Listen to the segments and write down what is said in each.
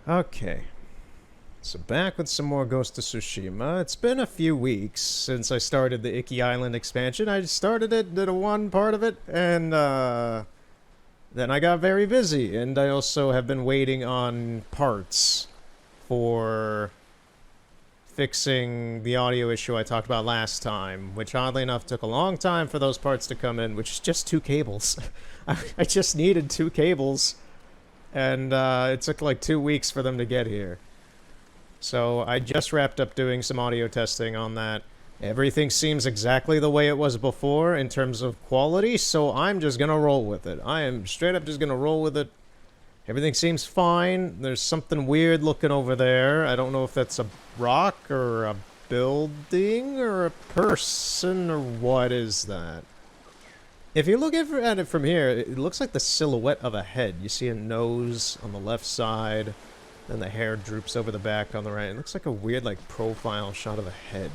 Okay. So back with some more Ghost of Tsushima. It's been a few weeks since I started the Icky Island expansion. I started it, did a one part of it, and then I got very busy. And I also have been waiting on parts for fixing the audio issue I talked about last time, which oddly enough took a long time for those parts to come in, which is just 2 cables. I just needed 2 cables, and it took like 2 weeks for them to get here. So I just wrapped up doing some audio testing on that. Everything seems exactly the way it was before in terms of quality, so I'm just gonna roll with it. I am straight up just gonna roll with it. Everything seems fine. There's something weird looking over there. I don't know if that's a rock or a building or a person or what is that. If you look at it from here, it looks like the silhouette of a head. You see a nose on the left side. Then the hair droops over the back on the right. It looks like a weird, like, profile shot of a head.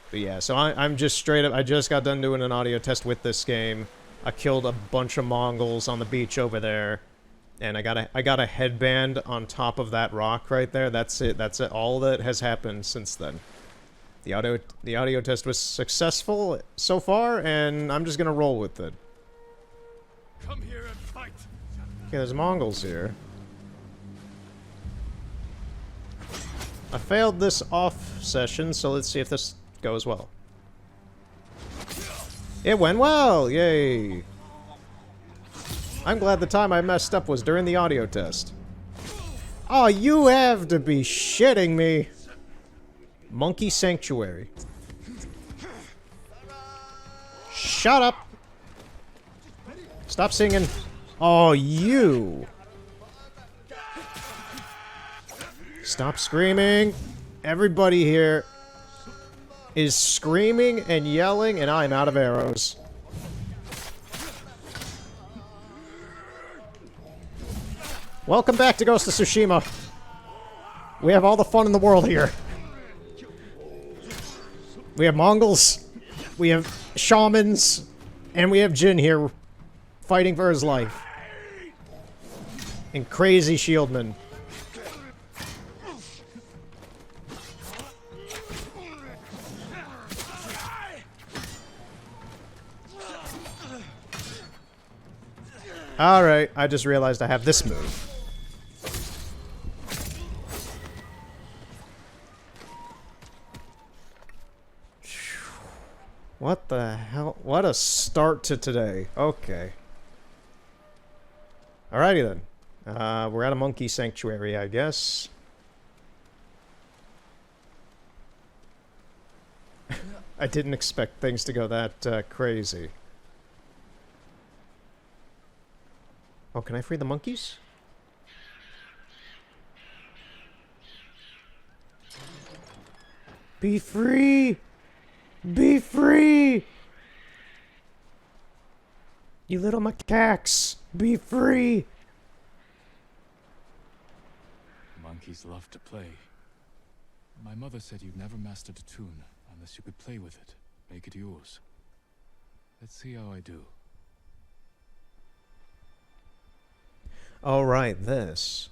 But yeah, so I'm just straight up... I just got done doing an audio test with this game. I killed a bunch of Mongols on the beach over there. And I got a headband on top of that rock right there. That's it. That's it. All that has happened since then. The audio test was successful so far, and I'm just gonna roll with it. Come here and fight. Okay, there's Mongols here. I failed this off session, so let's see if this goes well. It went well! Yay! I'm glad the time I messed up was during the audio test. Oh, you have to be shitting me! Monkey Sanctuary. Shut up! Stop singing. Oh, you! Stop screaming! Everybody here is screaming and yelling, and I'm out of arrows. Welcome back to Ghost of Tsushima. We have all the fun in the world here. We have Mongols, we have shamans, and we have Jin here fighting for his life. And crazy shieldmen. Alright, I just realized I have this move. What the hell? What a start to today. Okay. Alrighty then. We're at a monkey sanctuary, I guess. I didn't expect things to go that crazy. Oh, can I free the monkeys? Be free! Be free! You little macaques! Be free! Monkeys love to play. My mother said you've never mastered a tune unless you could play with it, make it yours. Let's see how I do. Alright, this.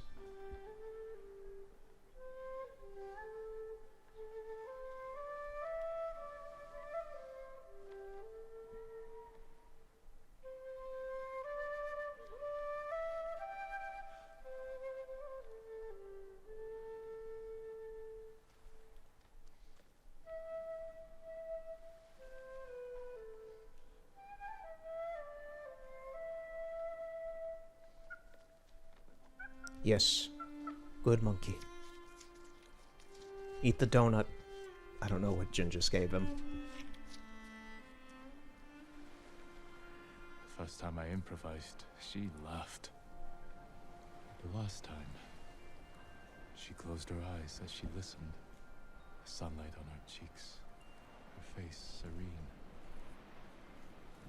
Yes. Good monkey. Eat the donut. I don't know what Jin just gave him. The first time I improvised, she laughed. The last time, she closed her eyes as she listened. The sunlight on her cheeks, her face serene.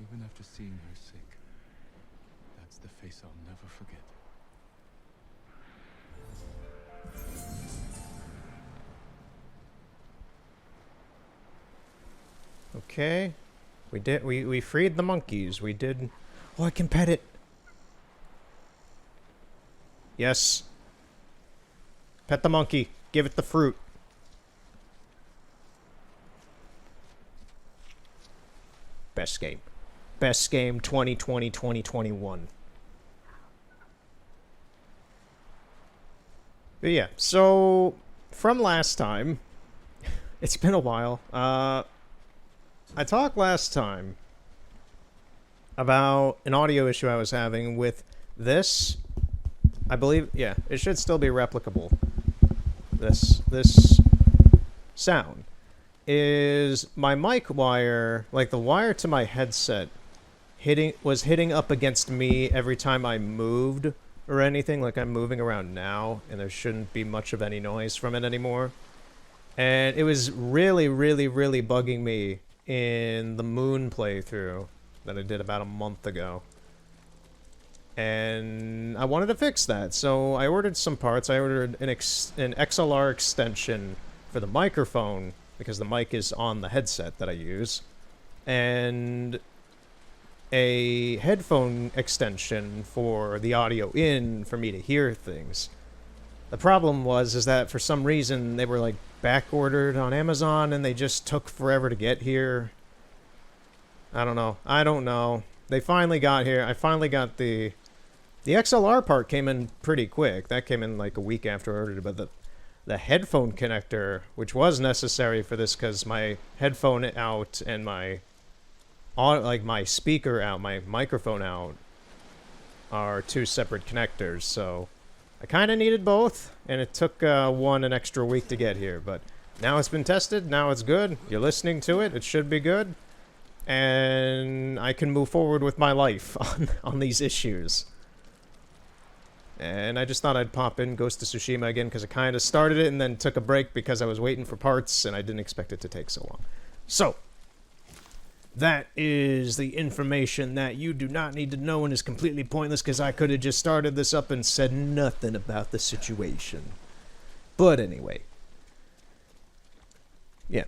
Even after seeing her sick, that's the face I'll never forget. Okay. We freed the monkeys. We did... Oh, I can pet it. Yes. Pet the monkey. Give it the fruit. Best game. Best game 2020-2021. But yeah, so from last time, it's been a while. I talked last time about an audio issue I was having with this. I believe, yeah, it should still be replicable. This sound is my mic wire, like the wire to my headset, was hitting up against me every time I moved or anything. Like I'm moving around now, and there shouldn't be much of any noise from it anymore. And it was really, really, really bugging me in the Moon playthrough that I did about a month ago. And I wanted to fix that, so I ordered some parts. I ordered an XLR extension for the microphone, because the mic is on the headset that I use, and a headphone extension for the audio in for me to hear things. The problem is that for some reason they were like back ordered on Amazon and they just took forever to get here. I don't know. They finally got here. I finally got the XLR part came in pretty quick. That came in like a week after I ordered it, but the headphone connector, which was necessary for this because my headphone out and my speaker out, my microphone out, are two separate connectors, so I kind of needed both, and it took one an extra week to get here, but now it's been tested, now it's good, you're listening to it, it should be good, and I can move forward with my life on these issues. And I just thought I'd pop in Ghost of Tsushima again, because I kind of started it and then took a break because I was waiting for parts, and I didn't expect it to take so long. So, that is the information that you do not need to know and is completely pointless, because I could have just started this up and said nothing about the situation. But anyway. Yeah.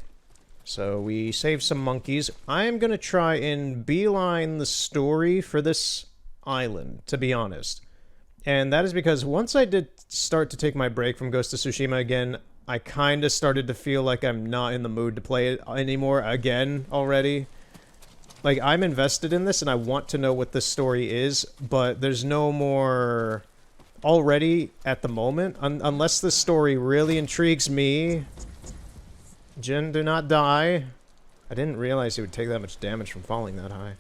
So we saved some monkeys. I'm going to try and beeline the story for this island, to be honest. And that is because once I did start to take my break from Ghost of Tsushima again, I kind of started to feel like I'm not in the mood to play it anymore again already. Like, I'm invested in this and I want to know what this story is, but there's no more already at the moment. Unless this story really intrigues me. Jin, do not die. I didn't realize he would take that much damage from falling that high.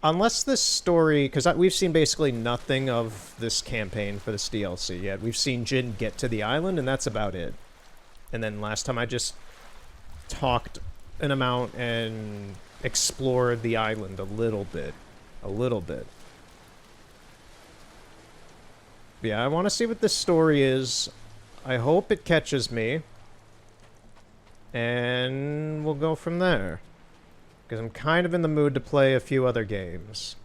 Unless this story, because we've seen basically nothing of this campaign for this DLC yet. We've seen Jin get to the island, and that's about it. And then last time I just talked an amount and explored the island a little bit. Yeah, I want to see what this story is. I hope it catches me. And we'll go from there. Because I'm kind of in the mood to play a few other games.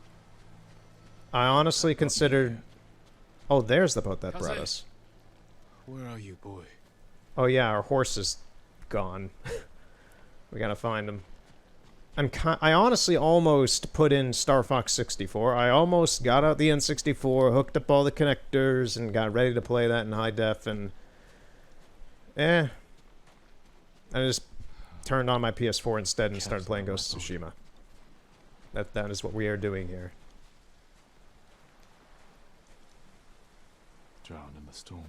I honestly considered... Oh, there's the boat that brought us. Where are you, boy? Oh yeah, our horse is gone. We gotta find him. I honestly almost put in Star Fox 64. I almost got out the N64, hooked up all the connectors, and got ready to play that in high def, and... I just turned on my PS4 instead and started playing Ghost of Tsushima. That is what we are doing here. Drowned in the storm.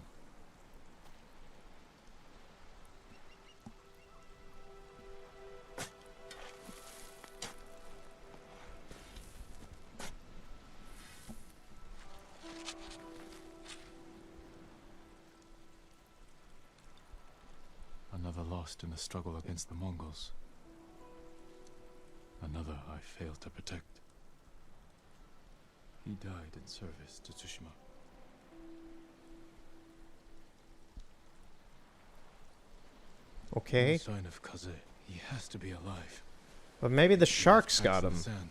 Another lost in the struggle against the Mongols. Another I failed to protect. He died in service to Tsushima. Okay. No sign of Kaze. He has to be alive. But maybe the sharks got him. Sand.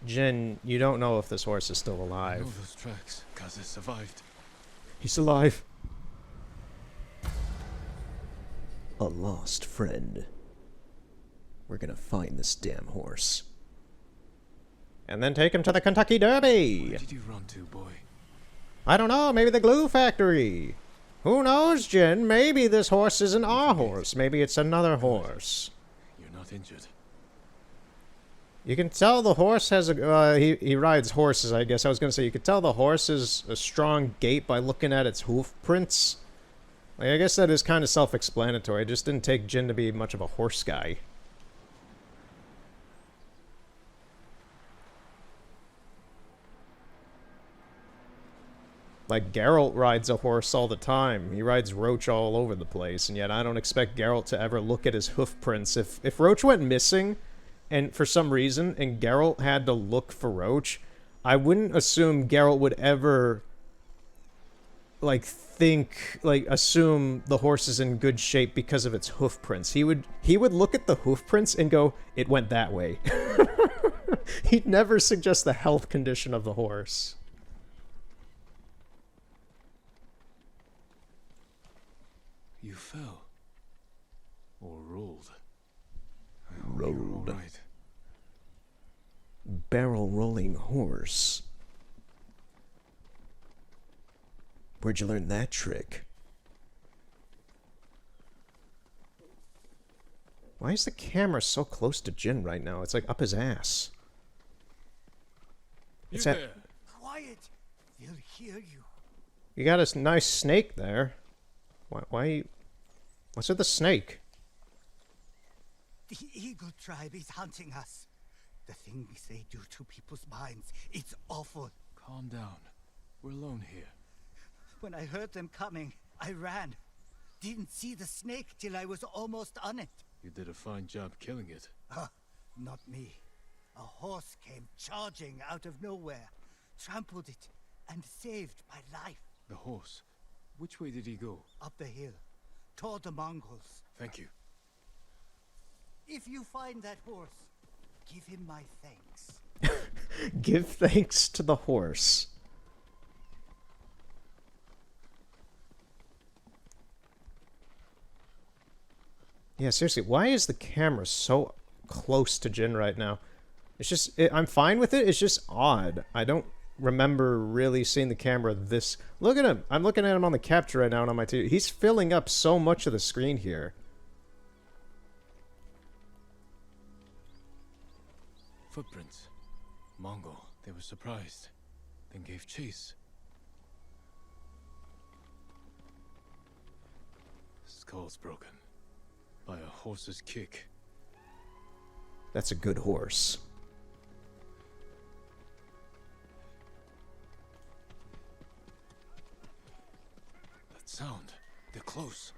Jin, you don't know if this horse is still I know alive. those tracks. Kaze survived. He's alive. A lost friend. We're gonna find this damn horse. And then take him to the Kentucky Derby! Where did you run to, boy? I don't know, maybe the glue factory. Who knows, Jin? Maybe this horse isn't our horse. Maybe it's another horse. You're not injured. You can tell the horse has a... he rides horses, I guess. I was going to say, you could tell the horse is a strong gait by looking at its hoof prints. Like, I guess that is kind of self-explanatory. I just didn't take Jin to be much of a horse guy. Like, Geralt rides a horse all the time. He rides Roach all over the place, and yet I don't expect Geralt to ever look at his hoof prints. If Roach went missing, and for some reason, and Geralt had to look for Roach, I wouldn't assume Geralt would ever, like, assume the horse is in good shape because of its hoof prints. He would look at the hoof prints and go, it went that way. He'd never suggest the health condition of the horse. You fell. Or rolled. Rolled. All right. Barrel rolling horse. Where'd you learn that trick? Why is the camera so close to Jin right now? It's like up his ass. You It's there. Quiet! They'll hear you. You got a nice snake there. Why? What's with the snake? The Eagle tribe is hunting us. The things they do to people's minds, it's awful. Calm down. We're alone here. When I heard them coming, I ran. Didn't see the snake till I was almost on it. You did a fine job killing it. Not me. A horse came charging out of nowhere, trampled it, and saved my life. The horse. Which way did he go? Up the hill, toward the Mongols. Thank you. If you find that horse, give him my thanks. Give thanks to the horse. Yeah, seriously, why is the camera so close to Jin right now? It's just, I'm fine with it, it's just odd. I don't remember really seeing the camera this... Look at him! I'm looking at him on the capture right now and on my TV. He's filling up so much of the screen here. Footprints. Mongol. They were surprised. Then gave chase. Skull's broken. By a horse's kick. That's a good horse. That sound. They're close.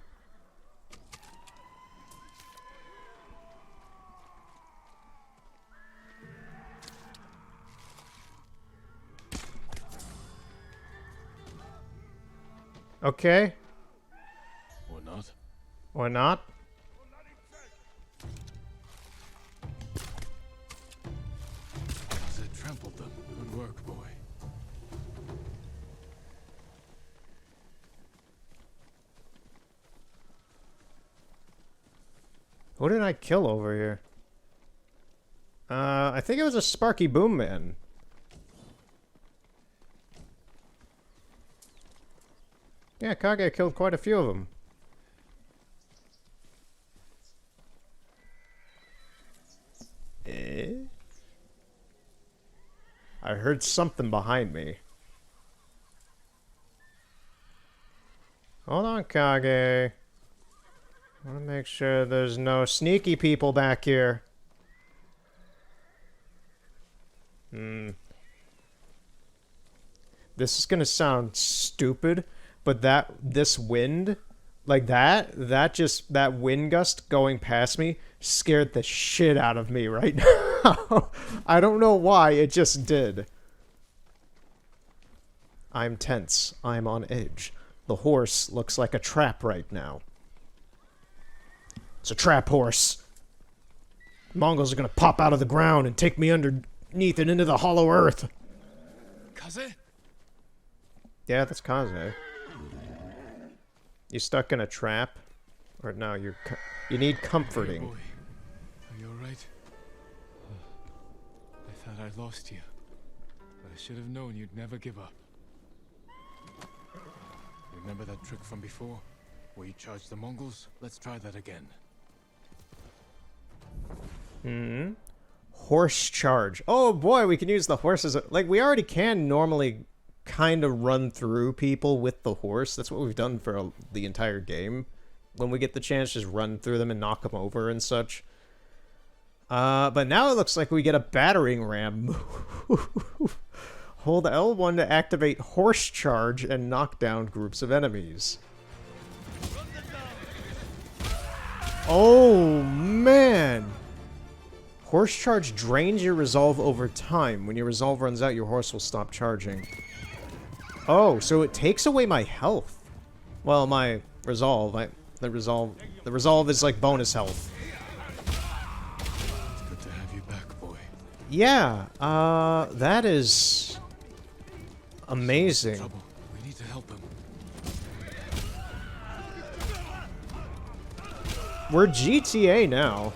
Okay. Or not. Or not. Zed trampled them. Good work, boy. Who did I kill over here? I think it was a Sparky Boom Man. Yeah, Kage killed quite a few of them. I heard something behind me. Hold on, Kage. I want to make sure there's no sneaky people back here. This is gonna sound stupid, but this wind, like that wind gust going past me scared the shit out of me right now. I don't know why, it just did. I'm tense. I'm on edge. The horse looks like a trap right now. It's a trap horse. Mongols are gonna pop out of the ground and take me underneath and into the hollow earth. Kaze? Yeah, that's Kaze. You stuck in a trap? Or no, you need Hey, comforting. boy. Are you alright? I thought I'd lost you. But I should have known you'd never give up. Remember that trick from before? Where you charged the Mongols? Let's try that again. Hmm. Horse charge. Oh boy, we can use the horses. Like, we already can normally kind of run through people with the horse. That's what we've done for the entire game. When we get the chance, just run through them and knock them over and such. But now it looks like we get a battering ram. Hold L1 to activate horse charge and knock down groups of enemies. Oh, man! Horse charge drains your resolve over time. When your resolve runs out, your horse will stop charging. Oh, so it takes away my health. Well, my resolve. The resolve is like bonus health. It's good to have you back, boy. Yeah, that is amazing. Trouble. We need to help him. We're GTA now.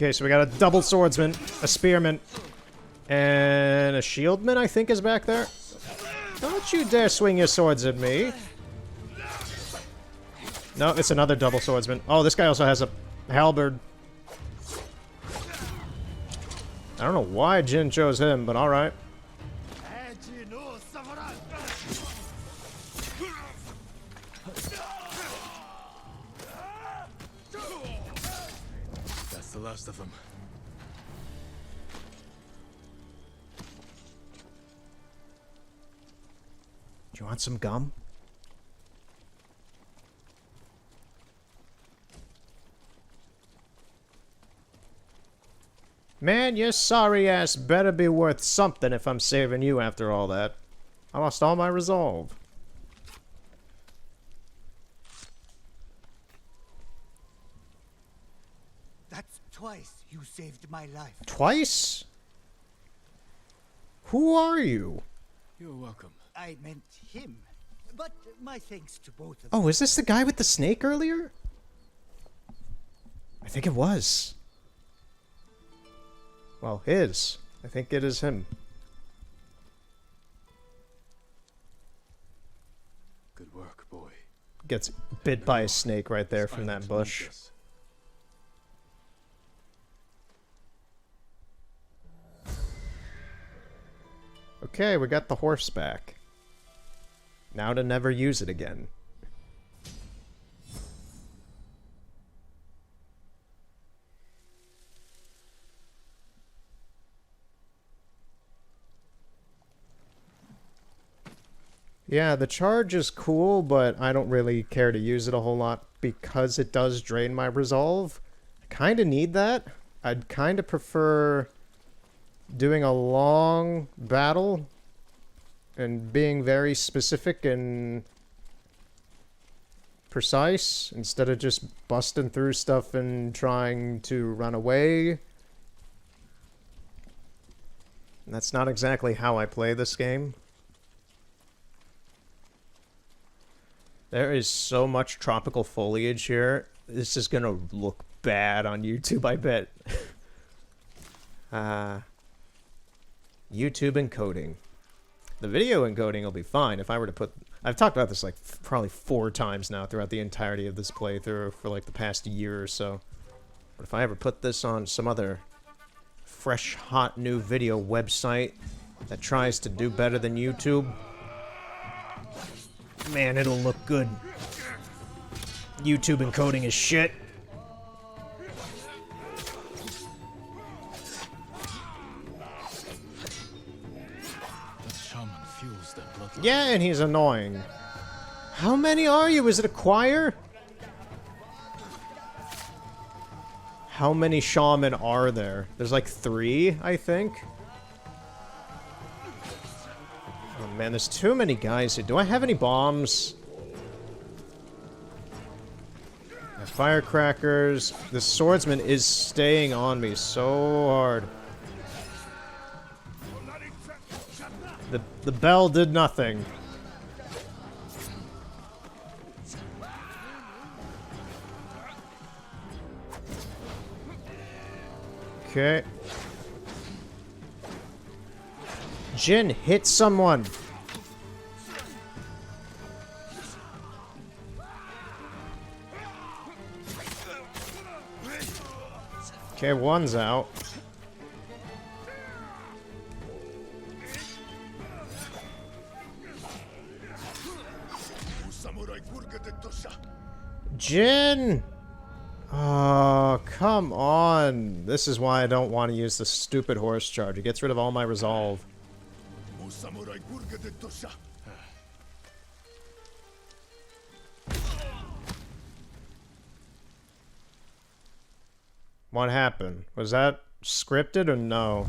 Okay, so we got a double swordsman, a spearman, and a shieldman, I think, is back there. Don't you dare swing your swords at me. No, it's another double swordsman. Oh, this guy also has a halberd. I don't know why Jin chose him, but alright. That's the last of them. Do you want some gum? Man, your sorry ass better be worth something if I'm saving you after all that. I lost all my resolve. That's twice you saved my life. Twice? Who are you? You're welcome. I meant him. But my thanks to both of you. Oh, is this the guy with the snake earlier? I think it was. Well, his. I think it is him. Good work, boy. Gets bit by a snake right there from that Island bush. needs us. Okay, we got the horse back. Now to never use it again. Yeah, the charge is cool, but I don't really care to use it a whole lot because it does drain my resolve. I kind of need that. I'd kind of prefer doing a long battle and being very specific and precise instead of just busting through stuff and trying to run away. And that's not exactly how I play this game. There is so much tropical foliage here. This is gonna look bad on YouTube, I bet. YouTube encoding. The video encoding will be fine if I were to put... I've talked about this like probably 4 times now throughout the entirety of this playthrough for like the past year or so. But if I ever put this on some other fresh, hot new video website that tries to do better than YouTube, man, it'll look good. YouTube encoding is shit. That shaman fuels that bloodline. Yeah, and he's annoying. How many are you? Is it a choir? How many shaman are there? There's like 3, I think. Oh man, there's too many guys here. Do I have any bombs? I have firecrackers. This swordsman is staying on me so hard. The bell did nothing. Okay. Jin, hit someone! Okay, one's out. Jin! Oh, come on. This is why I don't want to use the stupid horse charge. It gets rid of all my resolve. What happened? Was that scripted or no?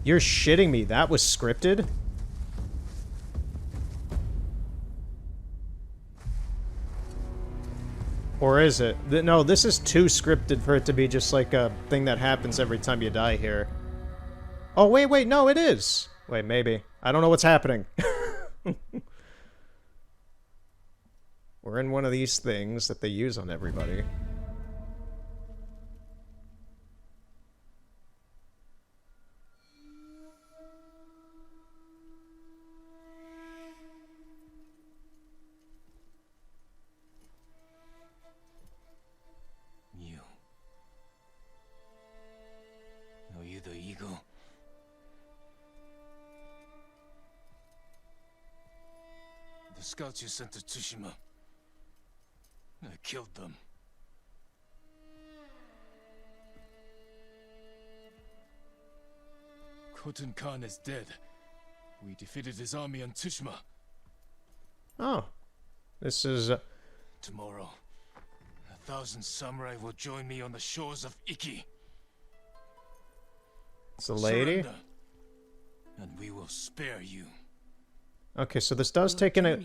You're shitting me. That was scripted? Or is it? No, this is too scripted for it to be just like a thing that happens every time you die here. Oh, wait, no, it is! Wait, maybe. I don't know what's happening. We're in one of these things that they use on everybody. The eagle. The scouts you sent to Tsushima. I killed them. Khotun Khan is dead. We defeated his army on Tsushima. Oh. This is... Tomorrow, 1,000 samurai will join me on the shores of Iki. It's a lady? Surrender, and we will spare you. Okay, so this does take in a...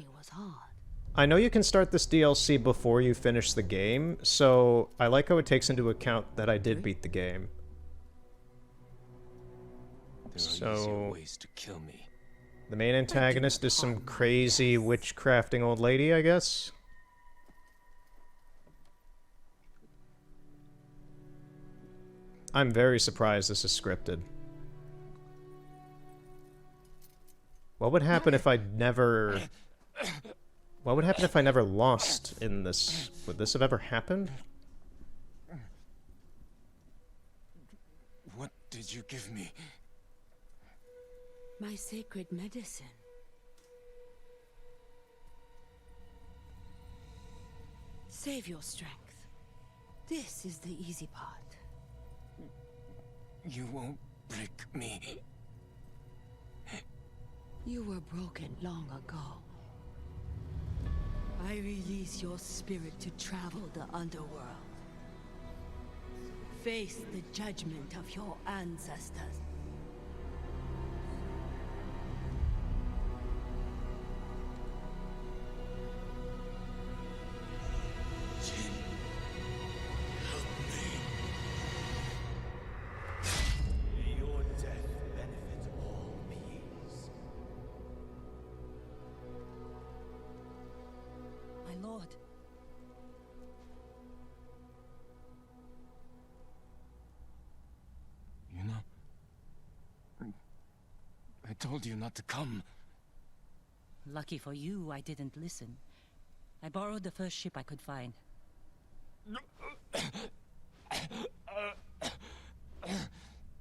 I know you can start this DLC before you finish the game, so I like how it takes into account that I did beat the game. There are easier ways to kill me. The main antagonist is some crazy witchcrafting old lady, I guess? I'm very surprised this is scripted. What would happen if I never... What would happen if I never lost in this? Would this have ever happened? What did you give me? My sacred medicine. Save your strength. This is the easy part. You won't break me. You were broken long ago. I release your spirit to travel the underworld. Face the judgment of your ancestors. Jin, help me. May your death benefit all beings. My lord. You know, I told you not to come. Lucky for you, I didn't listen. I borrowed the first ship I could find.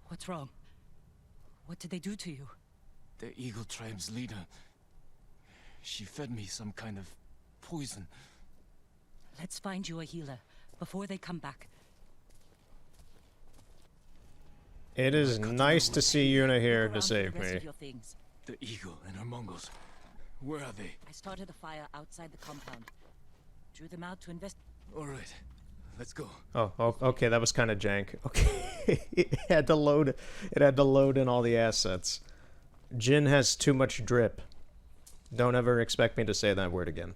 What's wrong? What did they do to you? The Eagle Tribe's leader. She fed me some kind of poison. Let's find you a healer before they come back. It is nice to see Yuna here to save the rest me. of your things. The Eagle and her Mongols. Where are they? I started a fire outside the compound. Drew them out to invest. All right. Let's go. Okay, that was kind of jank. Okay, it had to load. It had to load in all the assets. Jin has too much drip. Don't ever expect me to say that word again.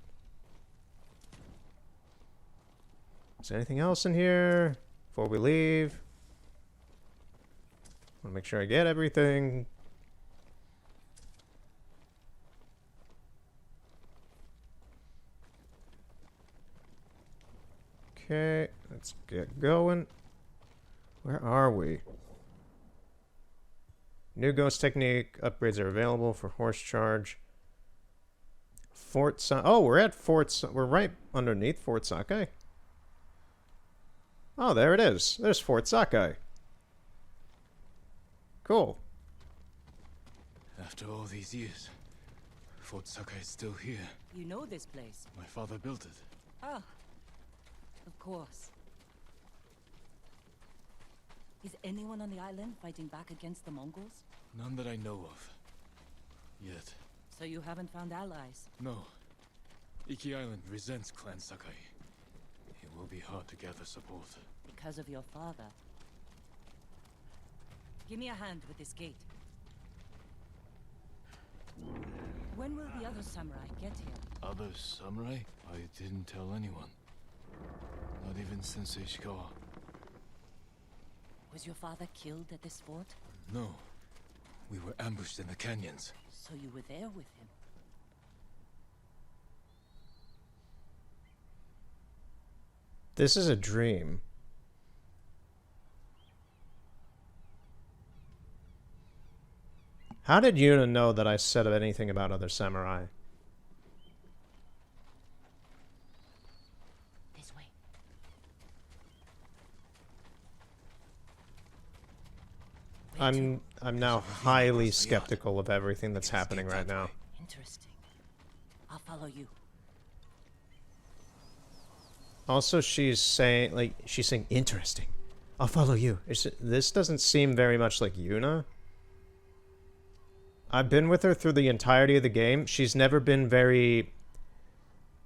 Is there anything else in here before we leave? Want to make sure I get everything. Okay, let's get going. Where are we? New ghost technique upgrades are available for horse charge. Fort Sa- Oh, we're at we're right underneath Fort Sakai. Oh, there it is. There's Fort Sakai. Cool. After all these years, Fort Sakai is still here. You know this place? My father built it. Ah, of course. Is anyone on the island fighting back against the Mongols? None that I know of. Yet. So you haven't found allies? No. Iki Island resents Clan Sakai. It will be hard to gather support. Because of your father. Give me a hand with this gate. When will the other samurai get here? Other samurai? I didn't tell anyone. Not even Sensei Ishikawa. Was your father killed at this fort? No. We were ambushed in the canyons. So you were there with him? This is a dream. How did Yuna know that I said anything about other samurai? This way. I'm now highly skeptical of everything that's happening right now. Interesting. I'll follow you. Also, she's saying interesting. I'll follow you. This doesn't seem very much like Yuna. I've been with her through the entirety of the game. She's never been very...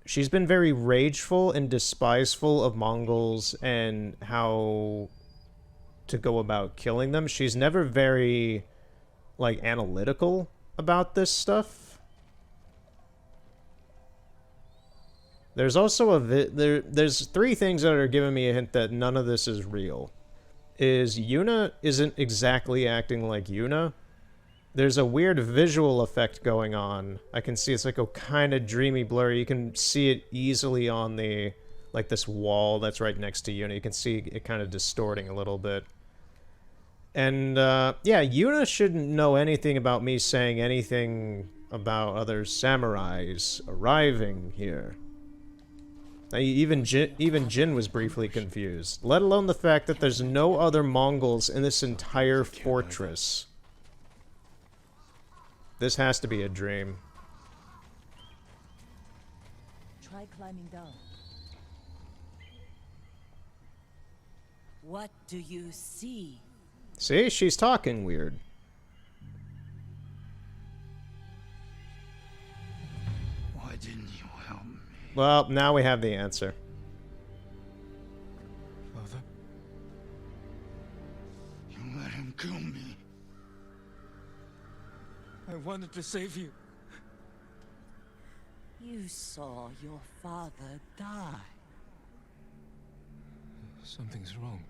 She's been very rageful and despiseful of Mongols and how to go about killing them. She's never very, like, analytical about this stuff. There's also there's three things that are giving me a hint that none of this is real. Yuna isn't exactly acting like Yuna. There's a weird visual effect going on. I can see it's like a kind of dreamy blur. You can see it easily on the, like, this wall that's right next to Yuna. You can see it kind of distorting a little bit. And, yeah, Yuna shouldn't know anything about me saying anything about other samurais arriving here. Even Jin was briefly confused. Let alone the fact that there's no other Mongols in this entire fortress. This has to be a dream. Try climbing down. What do you see? See? She's talking weird. Why didn't you help me? Well, now we have the answer. Father? You let him kill me. I wanted to save you. You saw your father die. Something's wrong.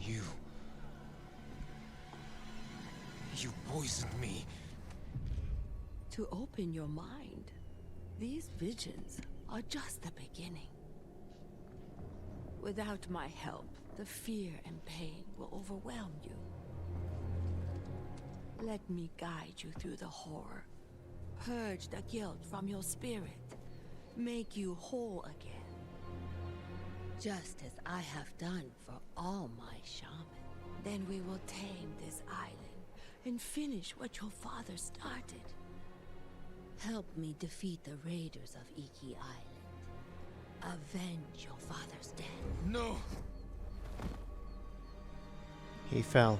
You poisoned me. To open your mind, these visions are just the beginning. Without my help, the fear and pain will overwhelm you. Let me guide you through the horror. Purge the guilt from your spirit. Make you whole again. Just as I have done for all my shaman. Then we will tame this island and finish what your father started. Help me defeat the raiders of Iki Island. Avenge your father's death. No! He fell.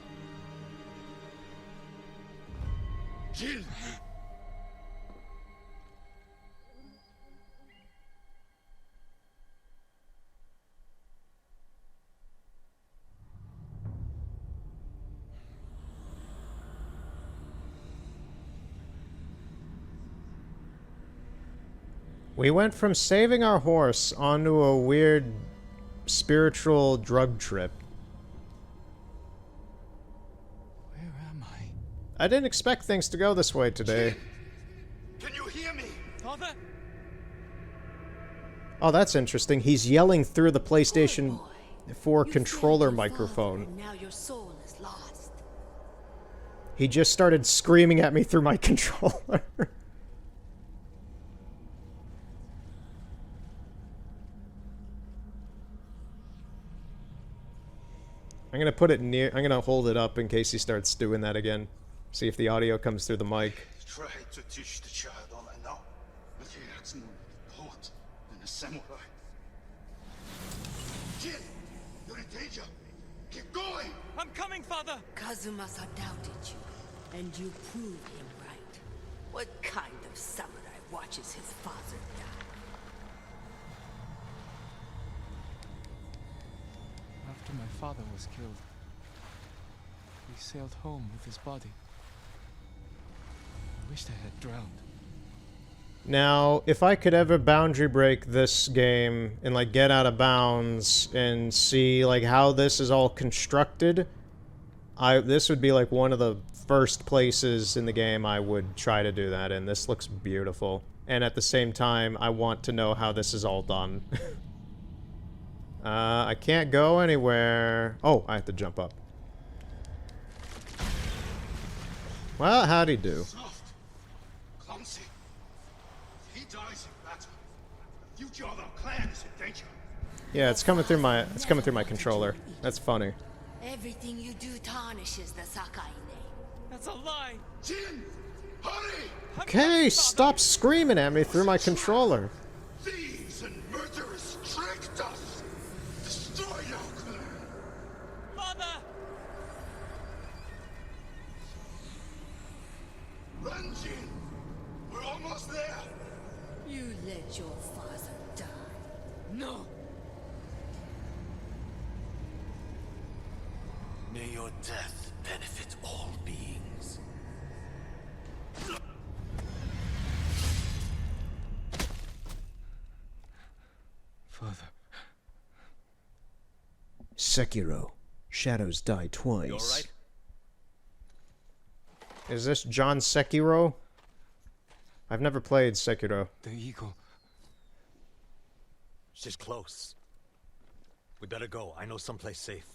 Jill! We went from saving our horse onto a weird spiritual drug trip. Where am I? I didn't expect things to go this way today. Can you hear me? Father? Oh, that's interesting. He's yelling through the PlayStation Boy, 4 you controller failed your father, microphone. and now your soul is lost. He just started screaming at me through my controller. I'm gonna put it near. I'm gonna hold it up in case he starts doing that again. See if the audio comes through the mic. Try to teach the child all I know, but he has no thought than a samurai. Jin, you're in danger. Keep going. I'm coming, Father! Kazumasa doubted you, and you proved him right. What kind of samurai watches his father die? After my father was killed, we sailed home with his body. I wished I had drowned. Now, if I could ever boundary break this game and like get out of bounds and see like how this is all constructed, this would be like one of the first places in the game I would try to do that in. This looks beautiful. And at the same time, I want to know how this is all done. I can't go anywhere. Oh, I have to jump up. Well, how'd he do? Soft, clumsy. If he dies in battle, the future of our clan is in danger. Yeah, it's coming through my controller. That's funny. Everything you do tarnishes the Sakai name. That's a lie! Jin, hurry! Okay, stop screaming at me through my controller. Thieves and murderers tricked us. Destroyed our clan. Father! Run, Jin. We're almost there. You let your father die. No! May your death benefit all beings. Father. Sekiro. Shadows die twice. You all right? Is this John Sekiro? I've never played Sekiro. The eagle. She's close. We better go. I know someplace safe.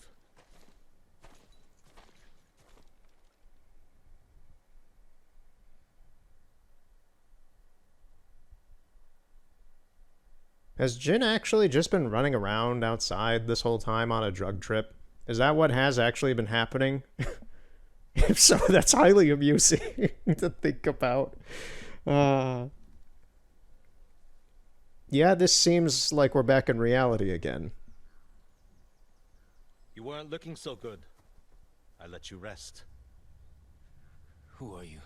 Has Jin actually just been running around outside this whole time on a drug trip? Is that what has actually been happening? If so, that's highly amusing to think about. Yeah, this seems like we're back in reality again. You weren't looking so good. I let you rest. Who are you?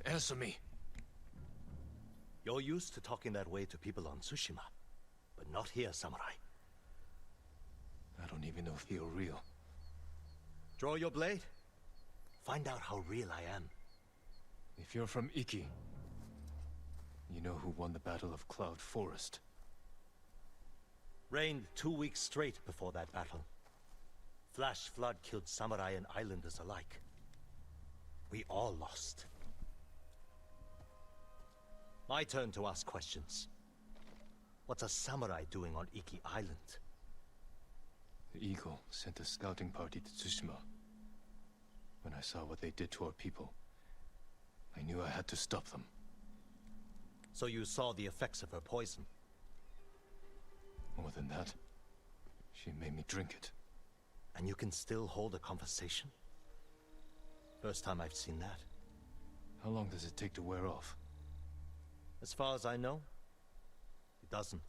Answer me. You're used to talking that way to people on Tsushima, but not here, Samurai. I don't even know if you're real. Draw your blade. Find out how real I am. If you're from Iki, you know who won the Battle of Cloud Forest. Rained 2 weeks straight before that battle. Flash flood killed samurai and islanders alike. We all lost. My turn to ask questions. What's a samurai doing on Iki Island? The Eagle sent a scouting party to Tsushima. When I saw what they did to our people, I knew I had to stop them. So you saw the effects of her poison? More than that, she made me drink it. And you can still hold a conversation? First time I've seen that. How long does it take to wear off? As far as I know, it doesn't.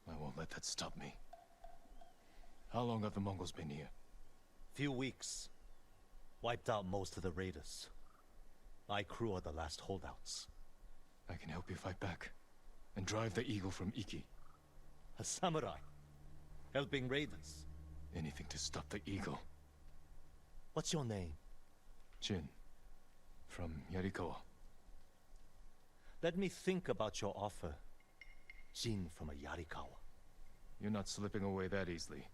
I won't let that stop me. How long have the Mongols been here? Few weeks. Wiped out most of the raiders. My crew are the last holdouts. I can help you fight back, and drive the Eagle from Iki. A samurai, helping raiders. Anything to stop the Eagle. What's your name? Jin, from Yarikawa. Let me think about your offer. Jin from a Yarikawa. You're not slipping away that easily.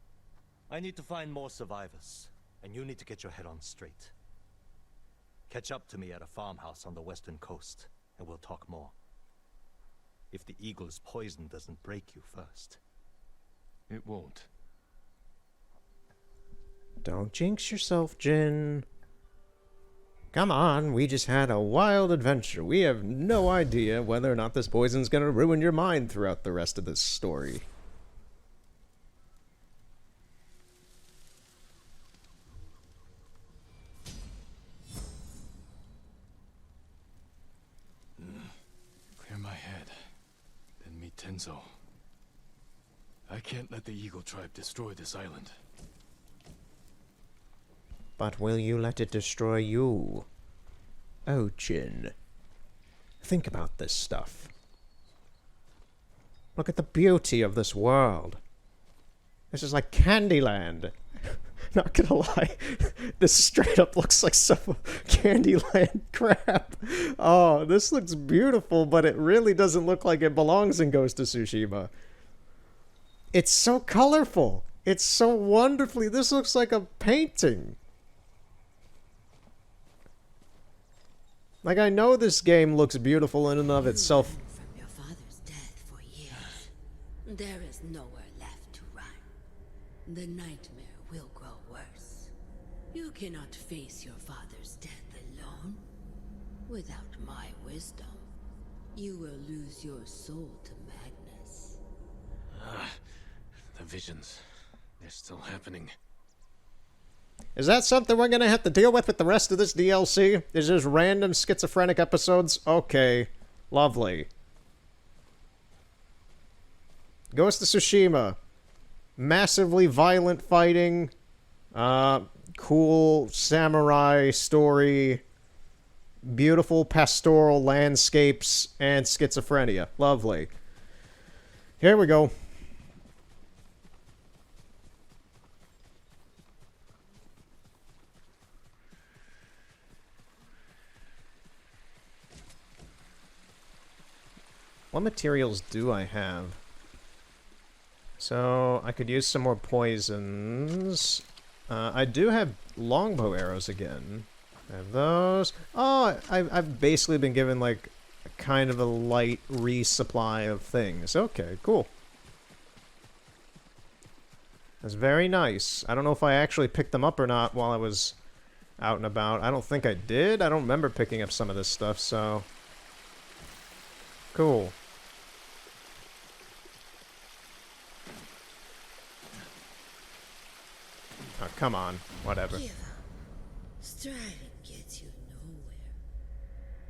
I need to find more survivors, and you need to get your head on straight. Catch up to me at a farmhouse on the western coast, and we'll talk more. If the eagle's poison doesn't break you first. It won't. Don't jinx yourself, Jin. Come on, we just had a wild adventure. We have no idea whether or not this poison's gonna ruin your mind throughout the rest of this story. Clear my head. Then meet Tenzo. I can't let the Eagle tribe destroy this island. But will you let it destroy you? Oh, Jin. Think about this stuff. Look at the beauty of this world. This is like Candyland. Not gonna lie. This straight up looks like some Candyland crap. Oh, this looks beautiful, but it really doesn't look like it belongs in Ghost of Tsushima. It's so colorful. It's so wonderfully... This looks like a painting. Like, I know this game looks beautiful in and of itself. From your father's death for years, there is nowhere left to run. The nightmare will grow worse. You cannot face your father's death alone. Without my wisdom, you will lose your soul to madness. The visions. They're still happening. Is that something we're gonna have to deal with the rest of this DLC? Is just random schizophrenic episodes? Okay. Lovely. Ghost of Tsushima. Massively violent fighting. Cool samurai story. Beautiful pastoral landscapes and schizophrenia. Lovely. Here we go. What materials do I have? So, I could use some more poisons. I do have longbow arrows again. I have those. Oh, I've basically been given, like, kind of a light resupply of things. Okay, cool. That's very nice. I don't know if I actually picked them up or not while I was out and about. I don't think I did. I don't remember picking up some of this stuff, so... Cool. Oh, come on. Whatever. Give up. Striving gets you nowhere.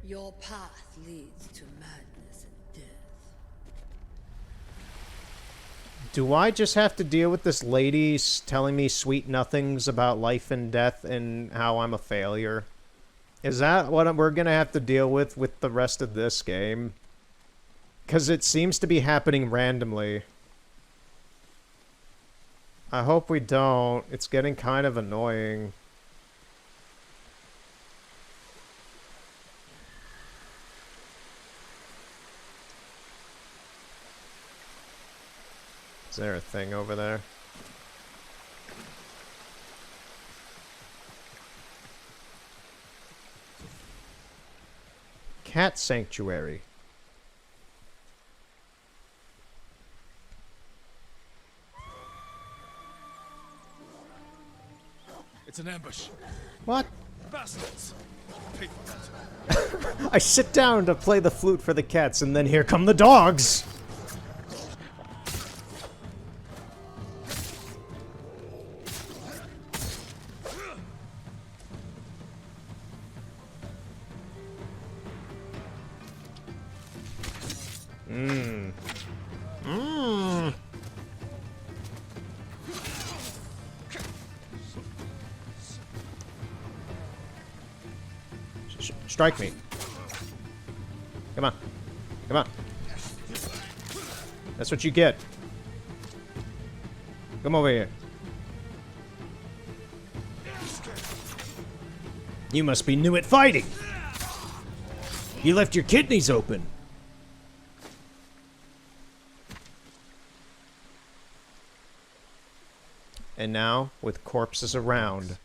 Your path leads to madness and death. Do I just have to deal with this lady telling me sweet nothings about life and death and how I'm a failure? Is that what we're gonna have to deal with the rest of this game? Because it seems to be happening randomly. I hope we don't. It's getting kind of annoying. Is there a thing over there? Cat Sanctuary. It's an ambush. What? Bastards! Pay for that. I sit down to play the flute for the cats, and then here come the dogs! Mmm. Mmm. Strike me. Come on. Come on. That's what you get. Come over here. You must be new at fighting. You left your kidneys open. And now, with corpses around,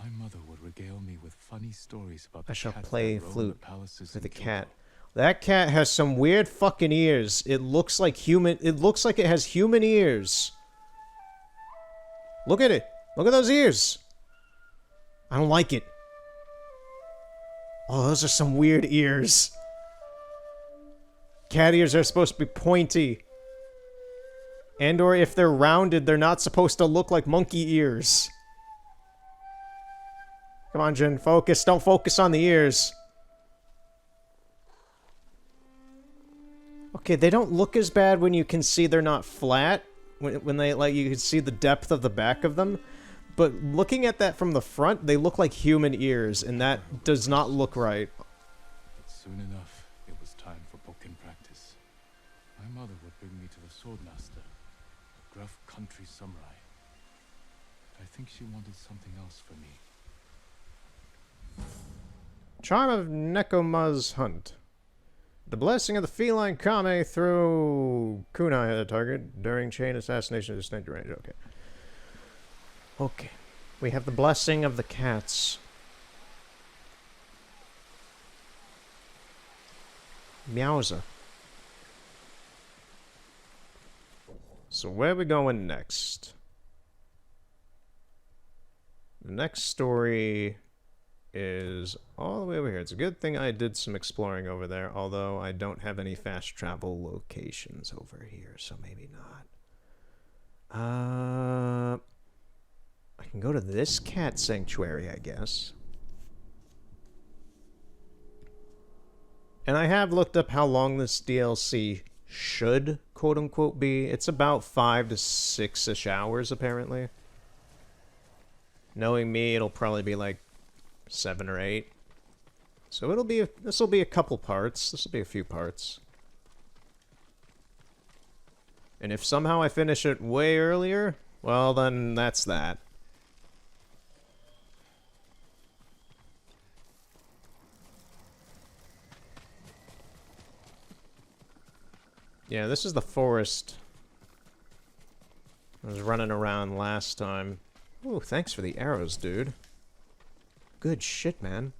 My mother would regale me with funny stories about I the shall cats play that roam flute the palaces for in the Kyoto. cat. That cat has some weird fucking ears. It looks like human. It looks like it has human ears. Look at it. Look at those ears. I don't like it. Oh, those are some weird ears. Cat ears are supposed to be pointy. And or if they're rounded, they're not supposed to look like monkey ears. Come on, Jin. Focus. Don't focus on the ears. Okay, they don't look as bad when you can see they're not flat. When they, like, you can see the depth of the back of them. But looking at that from the front, they look like human ears, and that does not look right. But soon enough, it was time for Bokken practice. My mother would bring me to the swordmaster, a gruff country samurai. But I think she wanted something else for me. Charm of Nekoma's Hunt. The blessing of the feline kame through kunai at a target during chain assassination at extended range. Okay. Okay. We have the blessing of the cats. Meowza. So where are we going next? The next story is all the way over here. It's a good thing I did some exploring over there, although I don't have any fast travel locations over here, so maybe not. I can go to this cat sanctuary, I guess. And I have looked up how long this DLC should, quote-unquote, be. It's about 5 to 6-ish hours, apparently. Knowing me, it'll probably be like 7 or 8. So it'll be this will be a couple parts. This will be a few parts. And if somehow I finish it way earlier, well then that's that. Yeah, this is the forest I was running around last time. Ooh, thanks for the arrows, dude. Good shit, man.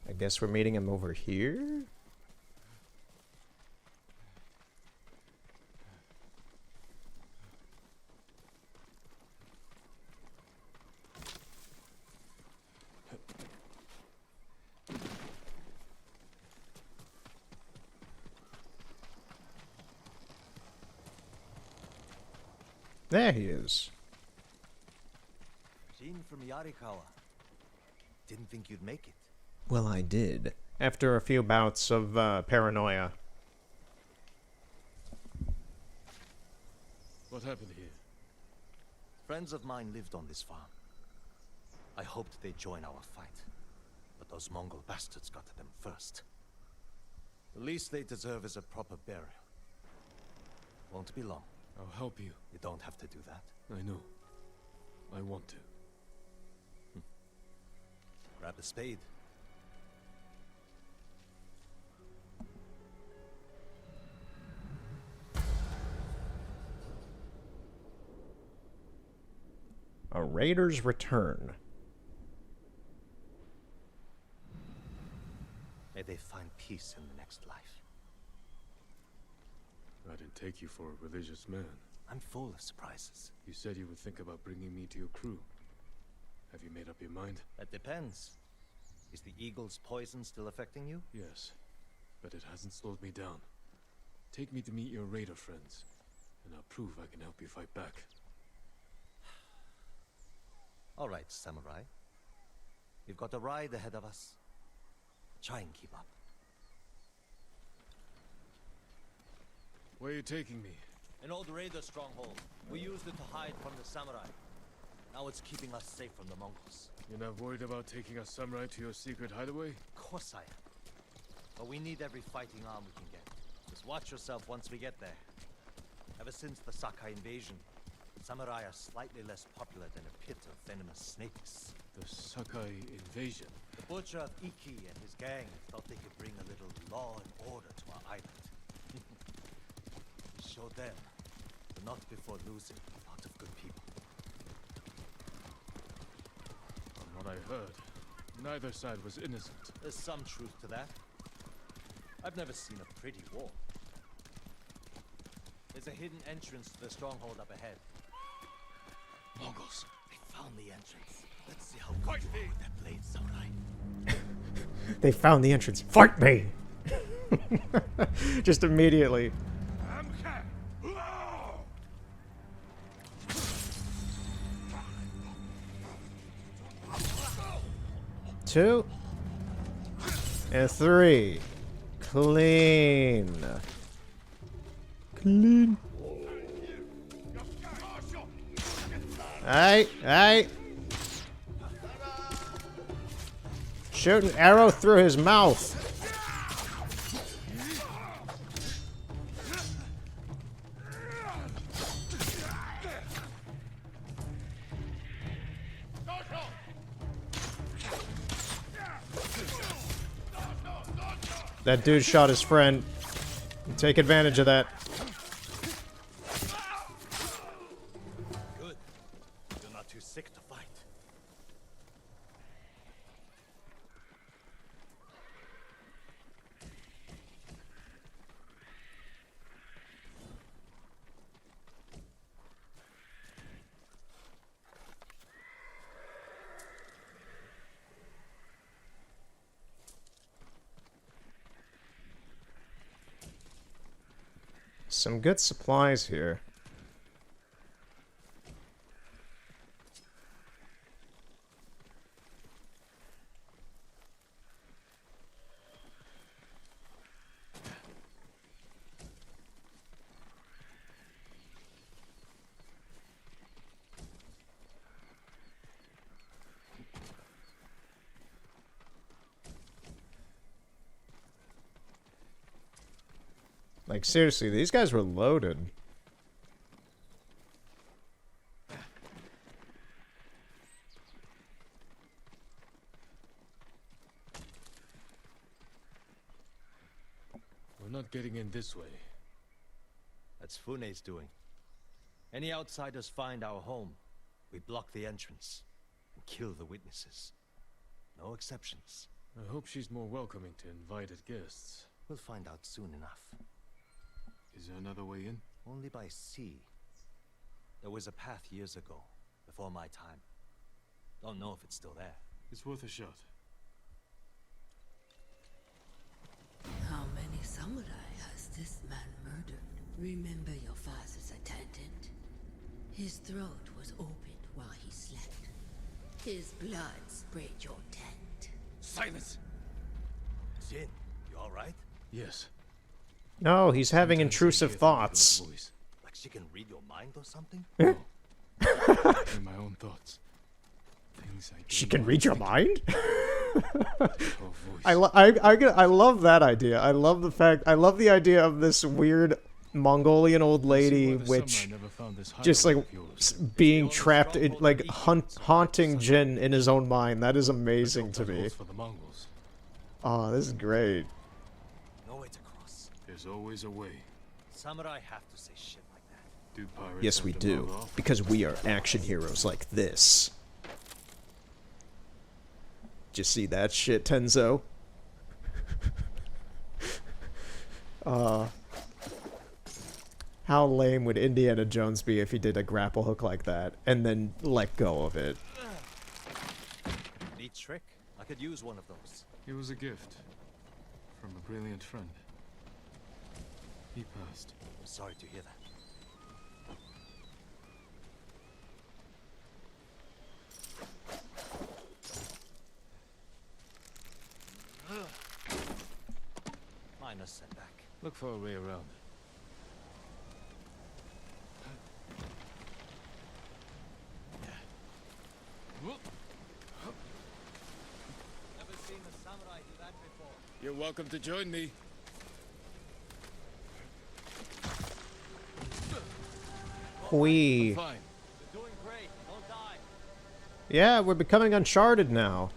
I guess we're meeting him over here? There he is. Jin from Yarikawa. Didn't think you'd make it. Well, I did. After a few bouts of paranoia. What happened here? Friends of mine lived on this farm. I hoped they'd join our fight, but those Mongol bastards got to them first. The least they deserve is a proper burial. Won't be long. I'll help you. You don't have to do that. I know. I want to. Grab a spade. A Raider's Return. May they find peace in the next life. I didn't take you for a religious man. I'm full of surprises. You said you would think about bringing me to your crew. Have you made up your mind? That depends. Is the eagle's poison still affecting you? Yes, but it hasn't slowed me down. Take me to meet your raider friends, and I'll prove I can help you fight back. All right, samurai. We've got a ride ahead of us. Try and keep up. Where are you taking me? An old raider stronghold. We used it to hide from the samurai. Now it's keeping us safe from the Mongols. You're not worried about taking a samurai to your secret hideaway? Of course I am. But we need every fighting arm we can get. The Just watch yourself once we get there. Ever since the Sakai invasion, samurai are slightly less popular than a pit of venomous snakes. The Sakai invasion. The butcher of Iki and his gang thought they could bring a little law and order to our island. Show them, but not before losing a lot of good people. From what I heard, neither side was innocent. There's some truth to that. I've never seen a pretty war. There's a hidden entrance to the stronghold up ahead. Mongols. They found the entrance. Let's see how good you are with that blade, samurai. They found the entrance. Fight me! Just immediately. Two. And three. Clean. Clean. Hey. Shoot an arrow through his mouth. That dude shot his friend. Take advantage of that. Good. You're not too sick to fight. Some good supplies here. Like, seriously, these guys were loaded. We're not getting in this way. That's Fune's doing. Any outsiders find our home, we block the entrance and kill the witnesses. No exceptions. I hope she's more welcoming to invited guests. We'll find out soon enough. Is there another way in? Only by sea. There was a path years ago, before my time. Don't know if it's still there. It's worth a shot. How many samurai has this man murdered? Remember your father's attendant? His throat was opened while he slept. His blood sprayed your tent. Silence! Jin, you alright? Yes. No, he's having Sometimes I intrusive hear things in thoughts. her voice. Like she can read your mind or something? No. They're my own thoughts. Things I She don't can know read your how to mind? think. Her voice. I love that idea. I love the idea of this weird Mongolian old lady, See why the which samurai never found this just like hideout of yours. being trapped in, like, haunting Jin in his own mind. That is amazing Let's to hope that me. holds for the Mongols. Oh, this is great. No way to cross. There's always a way. Samurai have to say shit like that. Do pirates Yes, have we to do, log off? because we are action heroes like this. Did you see that shit, Tenzo? How lame would Indiana Jones be if he did a grapple hook like that and then let go of it? Neat trick. I could use one of those. It was a gift from a brilliant friend. He passed. I'm sorry to hear that. Minor setback. Look for a way around. Never seen a samurai do that before. You're welcome to join me. Whee. Fine. You're doing great. Don't die. Yeah, we're becoming Uncharted now.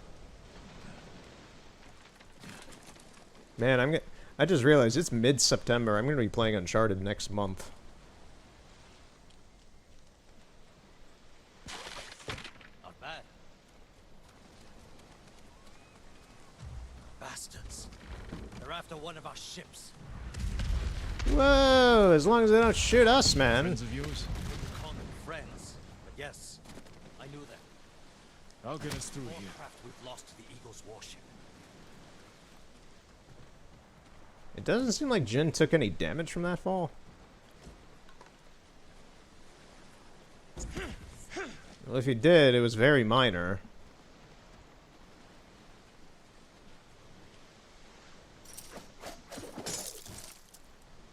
Man, I just realized it's mid-September. I'm gonna be playing Uncharted next month. Not bad. Bastards. They're after one of our ships. Whoa! As long as they don't shoot us, man. Friends of yours? Wouldn't call them friends, but yes, I knew them. I'll get us through here. Warcraft we've lost to the Eagle's warship. It doesn't seem like Jin took any damage from that fall. Well, if he did, it was very minor.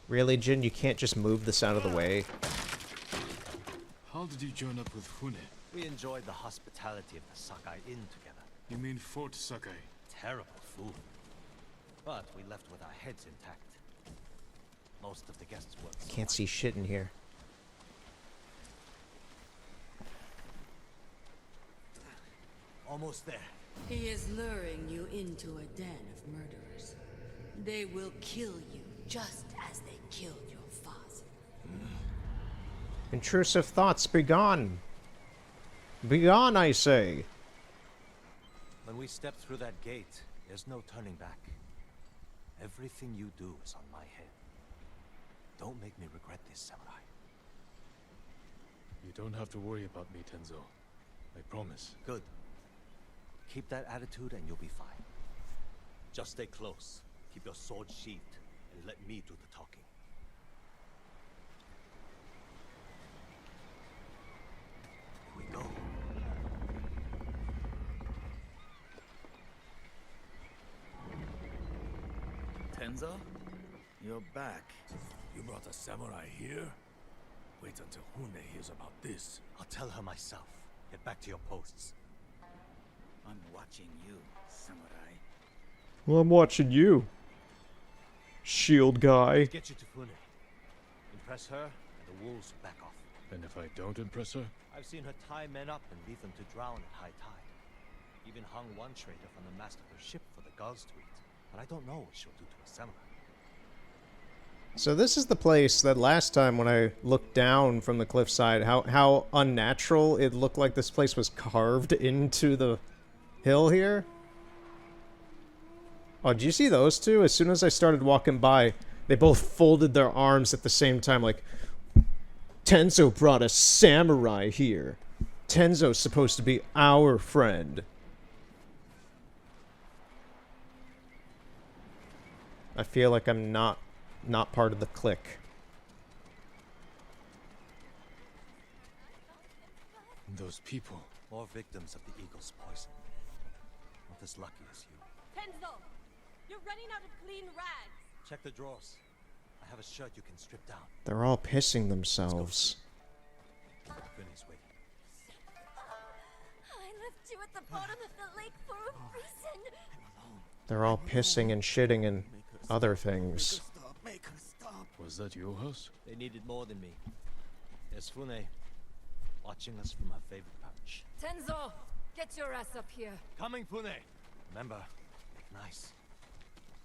Really, Jin? You can't just move this out of the way? How did you join up with Fune? We enjoyed the hospitality of the Sakai Inn together. You mean Fort Sakai? Terrible food. But we left with our heads intact. Most of the guests were. Can't see shit in here. Almost there. He is luring you into a den of murderers. They will kill you just as they killed your father. Intrusive thoughts, begone! Begone, I say! When we step through that gate, there's no turning back. Everything you do is on my head. Don't make me regret this, Samurai. You don't have to worry about me, Tenzo. I promise. Good. Keep that attitude and you'll be fine. Just stay close. Keep your sword sheathed, and let me do the talking. Here we go. Tenzo? You're back. You brought a samurai here? Wait until Hune hears about this. I'll tell her myself. Get back to your posts. I'm watching you, samurai. Well, I'm watching you. Shield guy. Get you to Fune. Impress her, and the wolves will back off. And if I don't impress her? I've seen her tie men up and leave them to drown at high tide. Even hung one trader from the mast of her ship for the gulls to eat. But I don't know what she'll do to a samurai. So this is the place that last time when I looked down from the cliffside, how unnatural it looked like this place was carved into the hill here. Oh, did you see those two? As soon as I started walking by, they both folded their arms at the same time like, Tenzo brought a samurai here. Tenzo's supposed to be our friend. I feel like I'm not part of the clique. Those people. More victims of the eagle's poison. Not as lucky as you. Tenzo! You're running out of clean rags! Check the drawers. I have a shirt you can strip down. They're all pissing themselves. Finney's waiting. I left you at the bottom of the lake for a reason! They're all pissing and shitting and other things. Stop, make her stop. Was that your house? They needed more than me. There's Fune, watching us from her favorite pouch. Tenzo! Get your ass up here! Coming, Fune! Remember, make nice.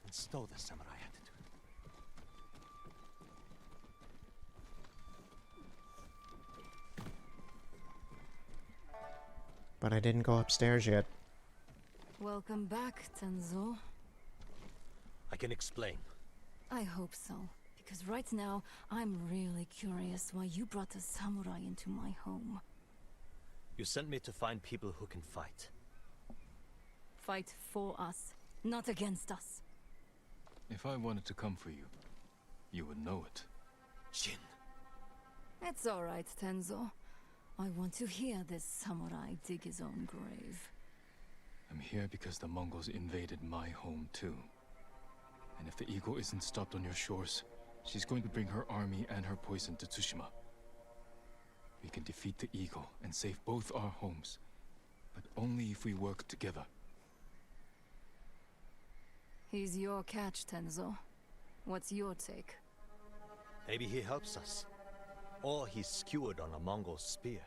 And stow the samurai attitude. But I didn't go upstairs yet. Welcome back, Tenzo. I can explain. I hope so. Because right now, I'm really curious why you brought a samurai into my home. You sent me to find people who can fight. Fight for us, not against us. If I wanted to come for you, you would know it. Jin. It's alright, Tenzo. I want to hear this samurai dig his own grave. I'm here because the Mongols invaded my home too. And if the eagle isn't stopped on your shores, she's going to bring her army and her poison to Tsushima. We can defeat the eagle and save both our homes, but only if we work together. He's your catch, Tenzo. What's your take? Maybe he helps us. Or he's skewered on a Mongol spear.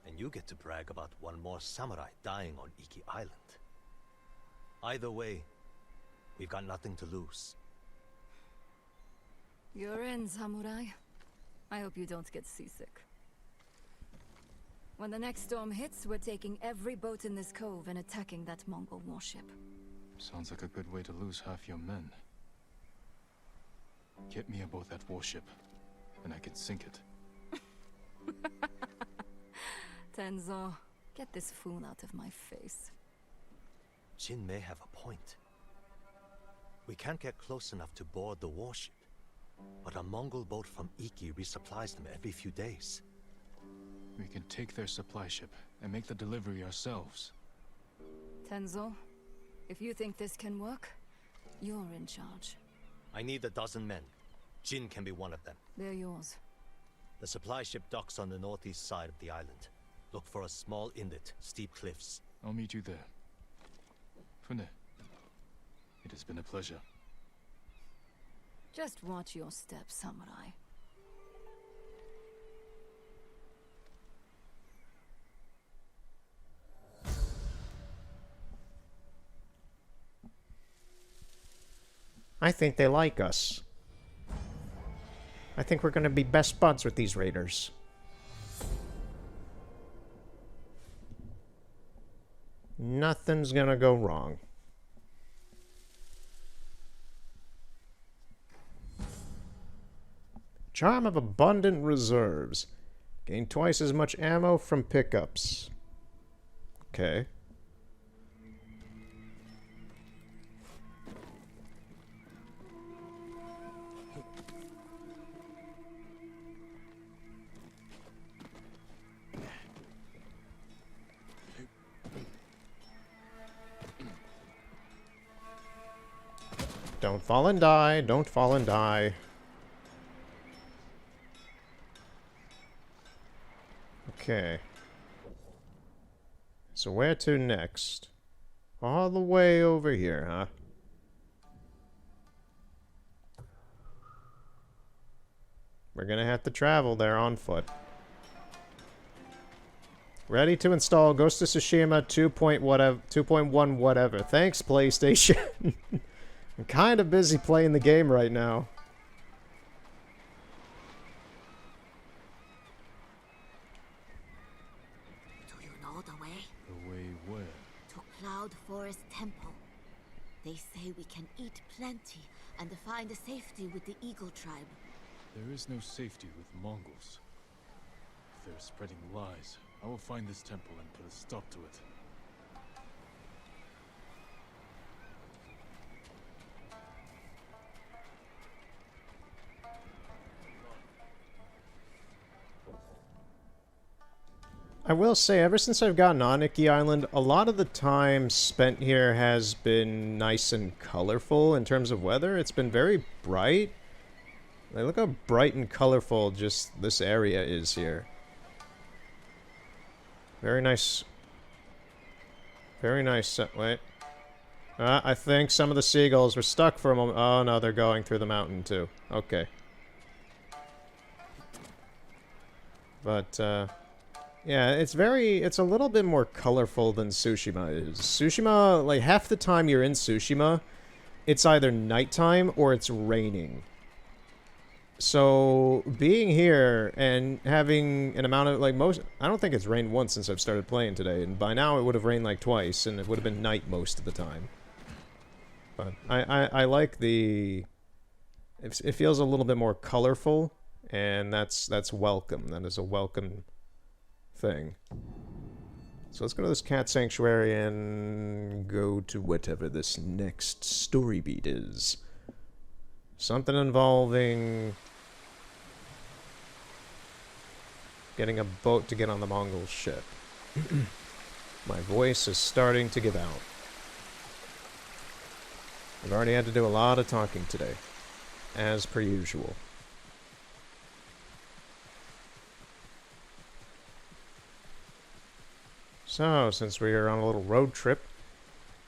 And you get to brag about one more samurai dying on Iki Island. Either way, we've got nothing to lose. You're in, samurai. I hope you don't get seasick. When the next storm hits, we're taking every boat in this cove and attacking that Mongol warship. Sounds like a good way to lose half your men. Get me aboard that warship, and I can sink it. Tenzo, get this fool out of my face. Jin may have a point. We can't get close enough to board the warship, but a Mongol boat from Iki resupplies them every few days. We can take their supply ship and make the delivery ourselves. Tenzo, if you think this can work, you're in charge. I need 12 men. Jin can be one of them. They're yours. The supply ship docks on the northeast side of the island. Look for a small inlet, steep cliffs. I'll meet you there. Fune, it has been a pleasure. Just watch your step, samurai. I think they like us. I think we're gonna be best buds with these raiders. Nothing's gonna go wrong. Charm of abundant reserves. Gain twice as much ammo from pickups. Okay. Don't fall and die. Don't fall and die. Okay. So where to next? All the way over here, huh? We're gonna have to travel there on foot. Ready to install Ghost of Tsushima 2.1 whatever. Thanks, PlayStation. I'm kind of busy playing the game right now. Do you know the way? The way where? To Cloud Forest Temple. They say we can eat plenty and find safety with the Eagle tribe. There is no safety with Mongols. If they're spreading lies, I will find this temple and put a stop to it. I will say, ever since I've gotten on Iki Island, a lot of the time spent here has been nice and colorful in terms of weather. It's been very bright. Like, look how bright and colorful just this area is here. Very nice. Very nice. Wait. I think some of the seagulls were stuck for a moment. Oh, no, they're going through the mountain, too. Okay. But, yeah, it's a little bit more colorful than Tsushima is. Tsushima, like, half the time you're in Tsushima, it's either nighttime or it's raining. So, being here and having an amount of, like, I don't think it's rained once since I've started playing today, and by now it would have rained, like, twice, and it would have been night most of the time. But I like the... It feels a little bit more colorful, and that's welcome. That is a welcome thing. So let's go to this cat sanctuary and go to whatever this next story beat is. Something involving getting a boat to get on the Mongol ship. My voice is starting to give out. I've already had to do a lot of talking today, as per usual. So, since we are on a little road trip,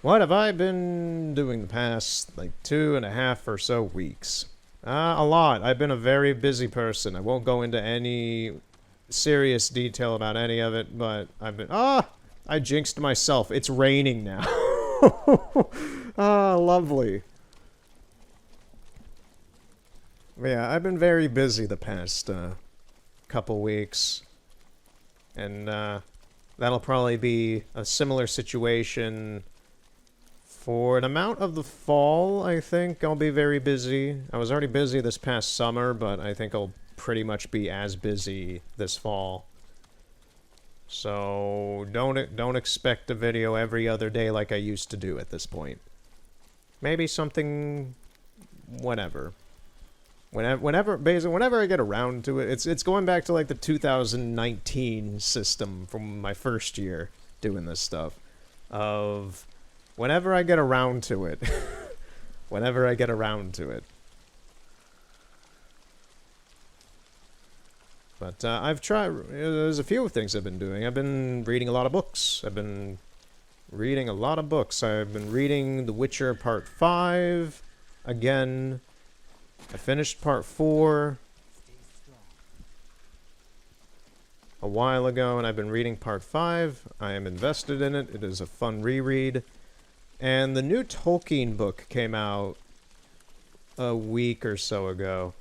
what have I been doing the past, like, 2.5 or so weeks? A lot. I've been a very busy person. I won't go into any serious detail about any of it, but I've been... I jinxed myself. It's raining now. Lovely. Yeah, I've been very busy the past couple weeks. And that'll probably be a similar situation for an amount of the fall, I think. I'll be very busy. I was already busy this past summer, but I think I'll pretty much be as busy this fall. So don't expect a video every other day like I used to do at this point. Maybe something, whatever. Basically, whenever I get around to it, it's going back to like the 2019 system from my first year doing this stuff. Of whenever I get around to it. Whenever I get around to it. But I've tried... There's a few things I've been doing. I've been reading a lot of books. I've been reading The Witcher Part 5 again. I finished Part 4 a while ago, and I've been reading Part 5. I am invested in it. It is a fun reread. And the new Tolkien book came out a week or so ago.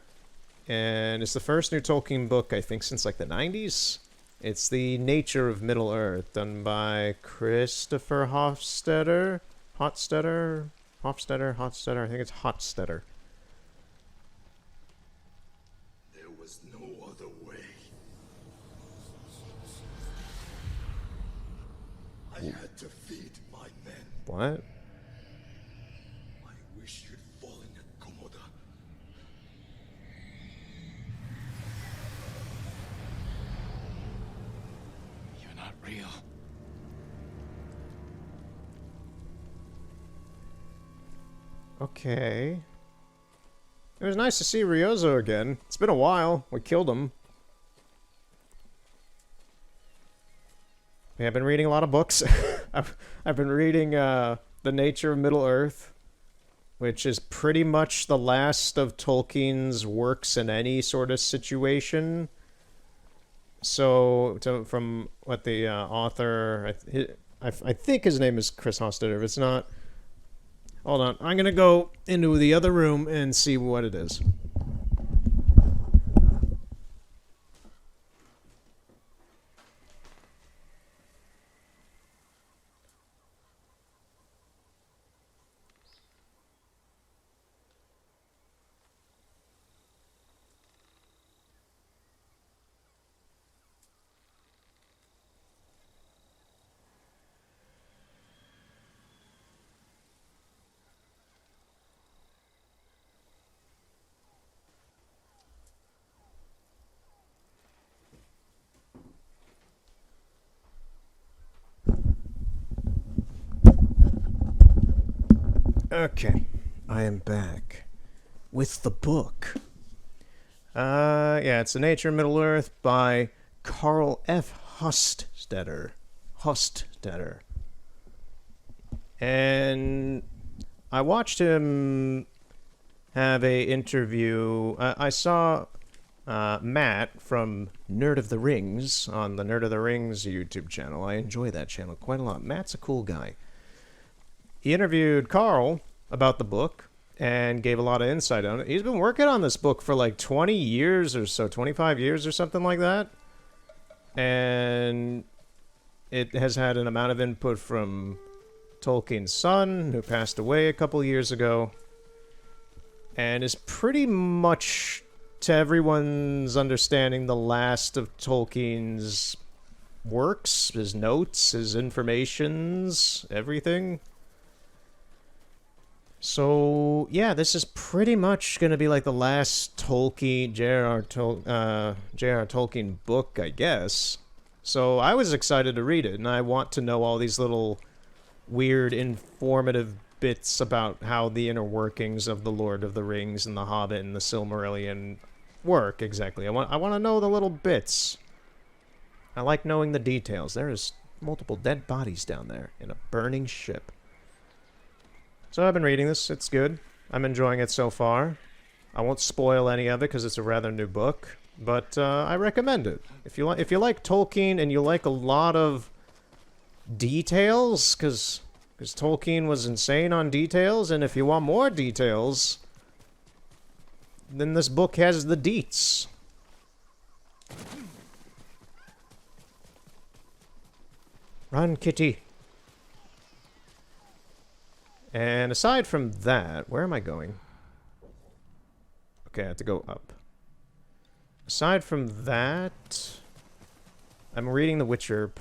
And it's the first new Tolkien book, I think, since like the 90s. It's The Nature of Middle-earth, done by Christopher Hofstadter. Hofstadter? I think it's Hofstadter. There was no other way. I had to feed my men. What? I wish you'd fallen at Komoda. You're not real. Okay. It was nice to see Ryozo again. It's been a while. We killed him. Yeah, I've been reading a lot of books. I've been reading The Nature of Middle-earth, which is pretty much the last of Tolkien's works in any sort of situation. So, from what the author... I think his name is Chris Hofstadter. If it's not... Hold on. I'm going to go into the other room and see what it is. Okay, I am back with the book. Yeah, it's The Nature of Middle-earth by Carl F. Hofstadter. And I watched him have a interview. I saw Matt from Nerd of the Rings on the Nerd of the Rings YouTube channel. I enjoy that channel quite a lot. Matt's a cool guy. He interviewed Carl about the book and gave a lot of insight on it. He's been working on this book for like 20 years or so, 25 years or something like that. And it has had an amount of input from Tolkien's son, who passed away a couple years ago, and is pretty much, to everyone's understanding, the last of Tolkien's works, his notes, his informations, everything. So, yeah, this is pretty much going to be like the last J.R.R. Tolkien book, I guess. So I was excited to read it, and I want to know all these little weird, informative bits about how the inner workings of the Lord of the Rings and the Hobbit and the Silmarillion work, exactly. I want to know the little bits. I like knowing the details. There is multiple dead bodies down there in a burning ship. So I've been reading this. It's good. I'm enjoying it so far. I won't spoil any of it because it's a rather new book, but I recommend it. If you like Tolkien and you like a lot of details, because Tolkien was insane on details, and if you want more details, then this book has the deets. Run, kitty. And aside from that, where am I going? Okay, I have to go up. Aside from that, I'm reading The Witcher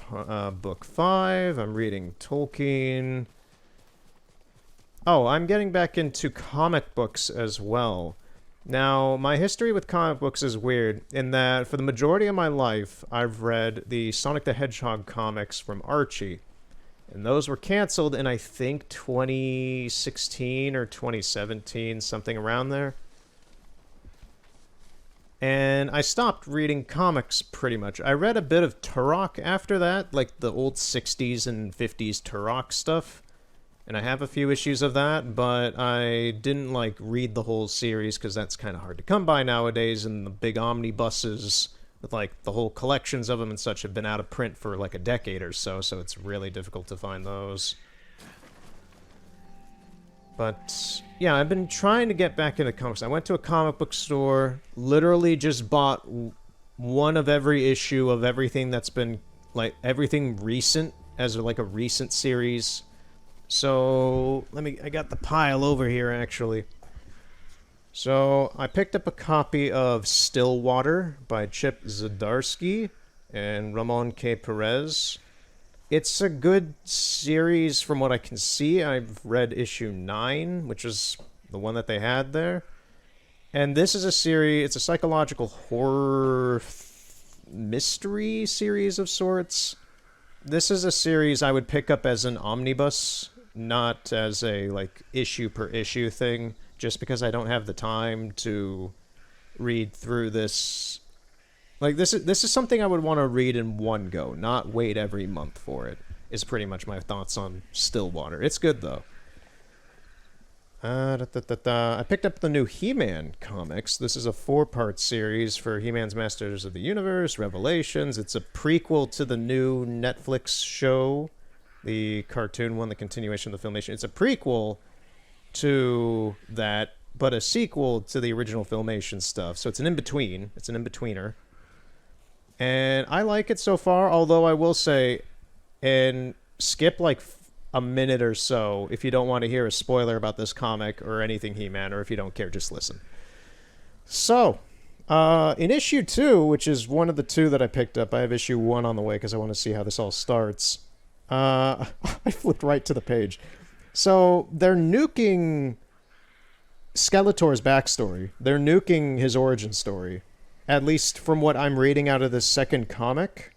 book 5. I'm reading Tolkien. Oh, I'm getting back into comic books as well. Now, my history with comic books is weird in that for the majority of my life, I've read the Sonic the Hedgehog comics from Archie. And those were canceled in, I think, 2016 or 2017, something around there. And I stopped reading comics pretty much. I read a bit of Turok after that, like the old 60s and 50s Turok stuff. And I have a few issues of that, but I didn't, like, read the whole series because that's kind of hard to come by nowadays, and the big omnibuses with, like, the whole collections of them and such have been out of print for, like, a decade or so, so it's really difficult to find those. But, yeah, I've been trying to get back into comics. I went to a comic book store, literally just bought one of every issue of everything that's been, like, everything recent, as, like, a recent series. So, I got the pile over here, actually. So, I picked up a copy of Stillwater by Chip Zdarsky and Ramon K. Perez. It's a good series from what I can see. I've read issue 9, which is the one that they had there. And this is a series, it's a psychological horror mystery series of sorts. This is a series I would pick up as an omnibus, not as a, like, issue per issue thing, just because I don't have the time to read through this. Like, this is something I would want to read in one go, not wait every month for it, is pretty much my thoughts on Stillwater. It's good, though. I picked up the new He-Man comics. This is a 4-part series for He-Man's Masters of the Universe, Revelations. It's a prequel to the new Netflix show, the cartoon one, the continuation of the Filmation. It's a prequel to that, but a sequel to the original Filmation stuff. So it's an in-between. It's an in-betweener. And I like it so far, although I will say, and skip like a minute or so if you don't want to hear a spoiler about this comic or anything He-Man, or if you don't care, just listen. So, in issue 2, which is one of the 2 that I picked up, I have issue 1 on the way because I want to see how this all starts. I flipped right to the page. So, they're nuking Skeletor's backstory. They're nuking his origin story. At least from what I'm reading out of this second comic.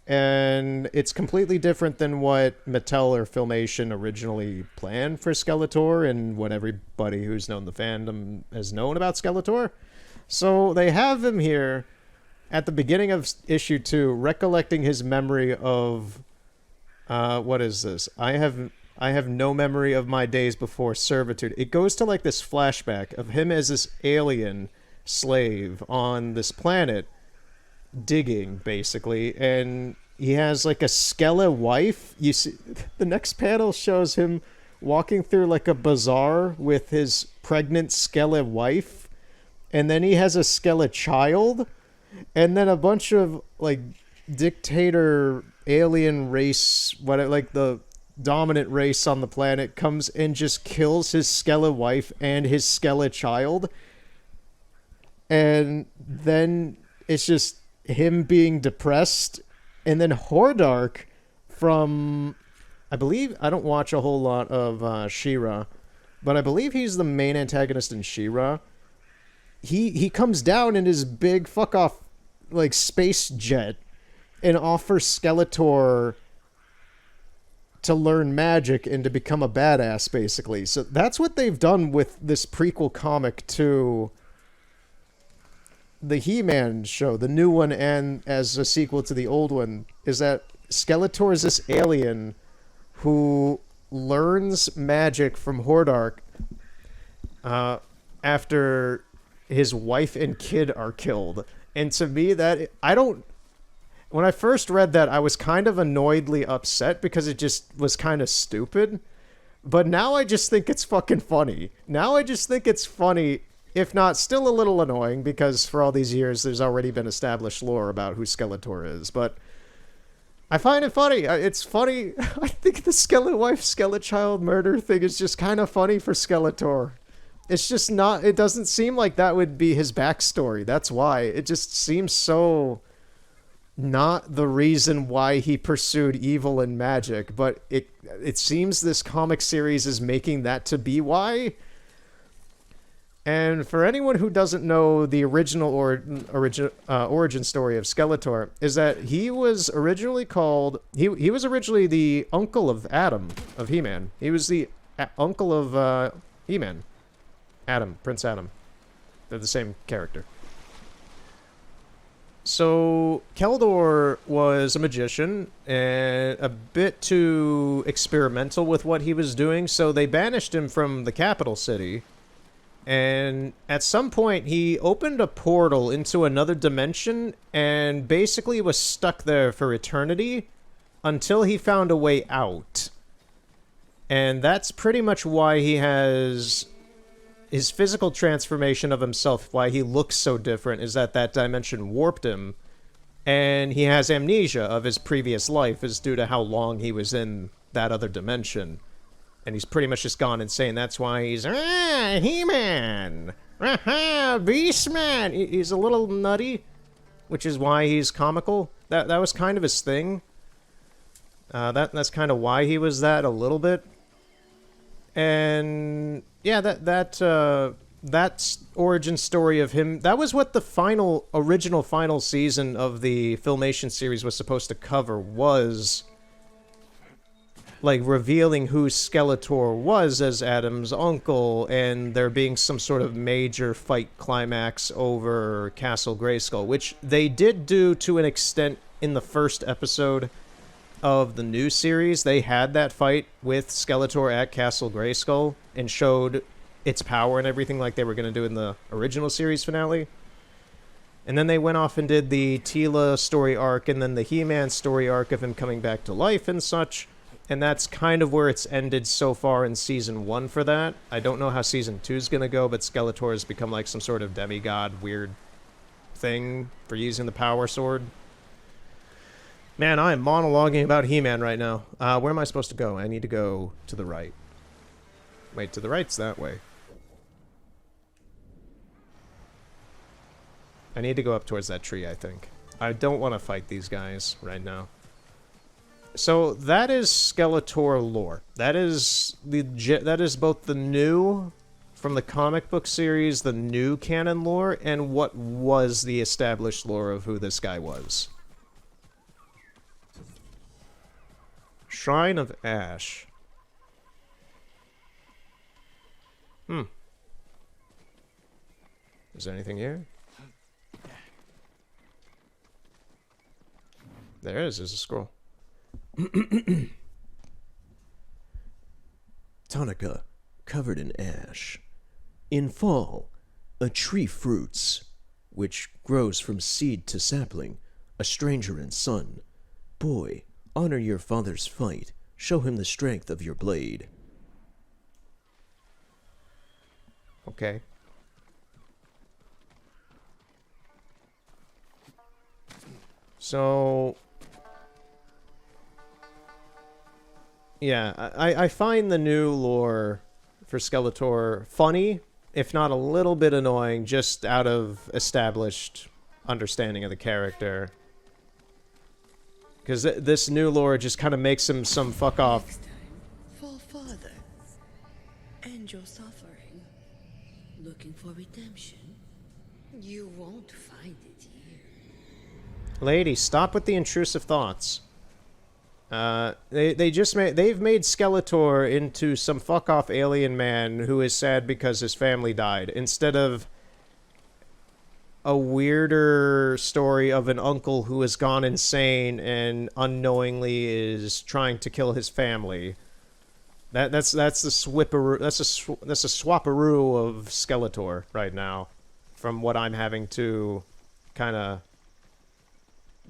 And it's completely different than what Mattel or Filmation originally planned for Skeletor and what everybody who's known the fandom has known about Skeletor. So they have him here at the beginning of issue 2 recollecting his memory of what is this? I have no memory of my days before servitude. It goes to like this flashback of him as this alien slave on this planet digging, basically, and he has like a skele wife. You see, the next panel shows him walking through like a bazaar with his pregnant skele wife, and then he has a skele child, and then a bunch of like dictator alien race, what, like the dominant race on the planet, comes and just kills his skele wife and his skele child, and then it's just him being depressed. And then Hordark from, I believe, I don't watch a whole lot of She-Ra, but I believe he's the main antagonist in She-Ra. He comes down in his big fuck-off, like, space jet and offers Skeletor to learn magic and to become a badass, basically. So that's what they've done with this prequel comic to the He-Man show, the new one, and as a sequel to the old one, is that Skeletor is this alien who learns magic from Hordark after his wife and kid are killed. And to me, that I don't. When I first read that, I was kind of annoyedly upset because it just was kind of stupid. But now I just think it's fucking funny. Now I just think it's funny, if not still a little annoying, because for all these years there's already been established lore about who Skeletor is. But I find it funny. It's funny. I think the Skelewife, Skelechild murder thing is just kind of funny for Skeletor. It's just not... It doesn't seem like that would be his backstory. That's why. It just seems so... not the reason why he pursued evil and magic, but it seems this comic series is making that to be why. And for anyone who doesn't know the original origin story of Skeletor, is that he was originally called... He was originally the uncle of Adam, of He-Man. He was the uncle of He-Man. Adam, Prince Adam. They're the same character. So, Keldor was a magician and a bit too experimental with what he was doing, so they banished him from the capital city. And at some point, he opened a portal into another dimension and basically was stuck there for eternity until he found a way out. And that's pretty much why he has... his physical transformation of himself, why he looks so different, is that that dimension warped him, and he has amnesia of his previous life is due to how long he was in that other dimension. And he's pretty much just gone insane. That's why he's, He-Man! Beastman! He's a little nutty, which is why he's comical. That was kind of his thing. That's kind of why he was that a little bit. And yeah, that's origin story of him. That was what the original final season of the Filmation series was supposed to cover, was like revealing who Skeletor was as Adam's uncle, and there being some sort of major fight climax over Castle Grayskull, which they did do to an extent in the first episode of the new series. They had that fight with Skeletor at Castle Grayskull and showed its power and everything like they were going to do in the original series finale. And then they went off and did the Teela story arc and then the He-Man story arc of him coming back to life and such. And that's kind of where it's ended so far in Season 1 for that. I don't know how Season 2 is going to go, but Skeletor has become like some sort of demigod weird thing for using the power sword. Man, I am monologuing about He-Man right now. Where am I supposed to go? I need to go to the right. Wait, to the right's that way. I need to go up towards that tree, I think. I don't want to fight these guys right now. So that is Skeletor lore. That is both the new from the comic book series, the new canon lore, and what was the established lore of who this guy was. Shrine of Ash. Is there anything here? There is. There's a scroll. Tonica, covered in ash. In fall, a tree fruits, which grows from seed to sapling, a stranger and son. Boy, honor your father's fight. Show him the strength of your blade. Okay. So... yeah, I find the new lore for Skeletor funny, if not a little bit annoying, just out of established understanding of the character. Because this new lore just kind of makes him some fuck off. Next time, fall further. End your suffering. Looking for redemption? You won't find it here. Lady, stop with the intrusive thoughts. They've made Skeletor into some fuck off alien man who is sad because his family died, instead of a weirder story of an uncle who has gone insane and unknowingly is trying to kill his family. That's the swapperoo of Skeletor right now. from what I'm having to kind of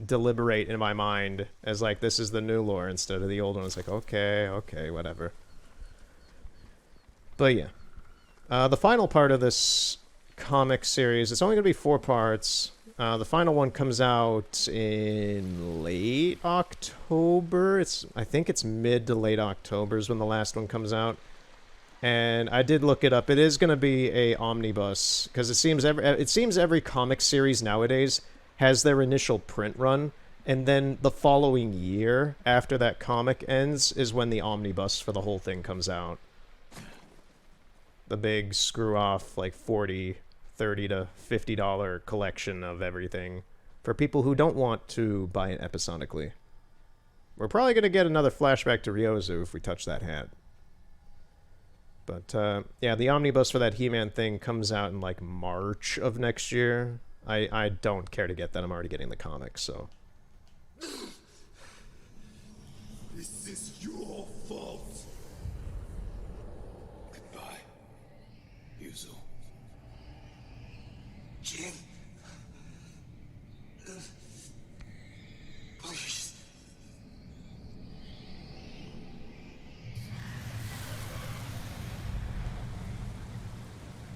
deliberate in my mind as like this is the new lore instead of the old one. It's like okay, whatever. But yeah, the final part of this comic series, it's only gonna be 4 parts. The final one comes out in late October. I think it's mid to late October is when the last one comes out. And I did look it up. It is going to be a omnibus because it seems every comic series nowadays has their initial print run, and then the following year after that comic ends is when the omnibus for the whole thing comes out. The big screw off like $30 to $50 collection of everything for people who don't want to buy it episodically. We're probably going to get another flashback to Ryozu if we touch that hat. But, yeah, the omnibus for that He-Man thing comes out in, like, March of next year. I don't care to get that. I'm already getting the comics, so. This is your fault. Goodbye, Yuzu. Jin. Please.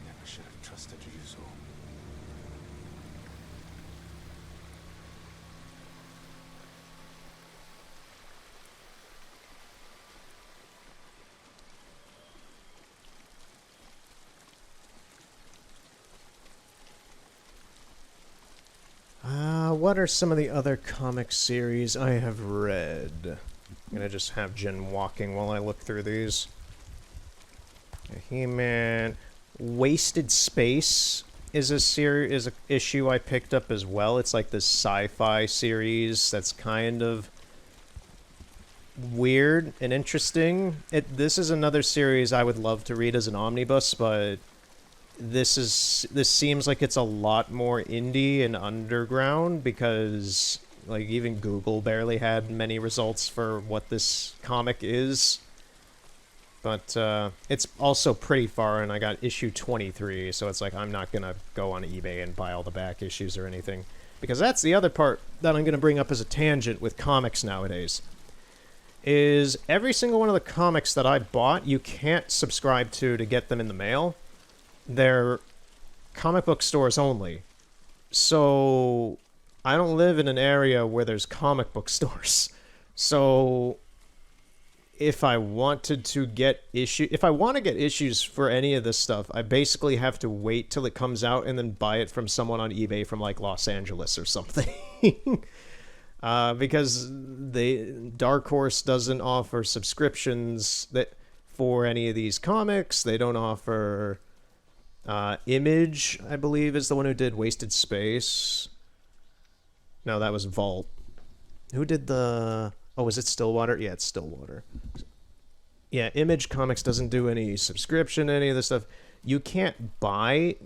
Never should have trusted Yuzu. What are some of the other comic series I have read? I'm gonna just have Jen walking while I look through these. He-Man, Wasted Space is a issue I picked up as well. It's like this sci-fi series that's kind of weird and interesting. This is another series I would love to read as an omnibus, but this seems like it's a lot more indie and underground because like even Google barely had many results for what this comic is. But it's also pretty far, and I got issue 23, so it's like I'm not gonna go on eBay and buy all the back issues or anything, because that's the other part that I'm gonna bring up as a tangent with comics nowadays. Is every single one of the comics that I bought, you can't subscribe to get them in the mail. They're comic book stores only. So I don't live in an area where there's comic book stores. So if I wanted to get if I want to get issues for any of this stuff, I basically have to wait till it comes out and then buy it from someone on eBay from like Los Angeles or something. Because Dark Horse doesn't offer subscriptions for any of these comics. They don't offer Image, I believe, is the one who did Wasted Space. No, that was Vault. Who did the... Oh, is it Stillwater? Yeah, it's Stillwater. Yeah, Image Comics doesn't do any subscription, any of this stuff. You can't buy...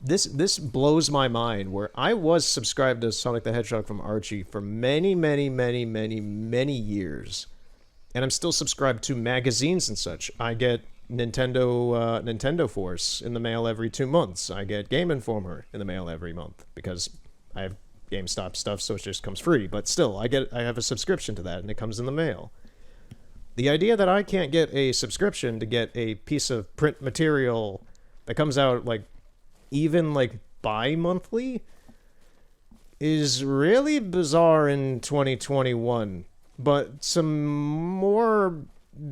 This blows my mind, where I was subscribed to Sonic the Hedgehog from Archie for many, many, many, many, many years. And I'm still subscribed to magazines and such. I get Nintendo Force in the mail every 2 months. I get Game Informer in the mail every month because I have GameStop stuff, so it just comes free. But still, I have a subscription to that, and it comes in the mail. The idea that I can't get a subscription to get a piece of print material that comes out like even like bi-monthly is really bizarre in 2021. But some more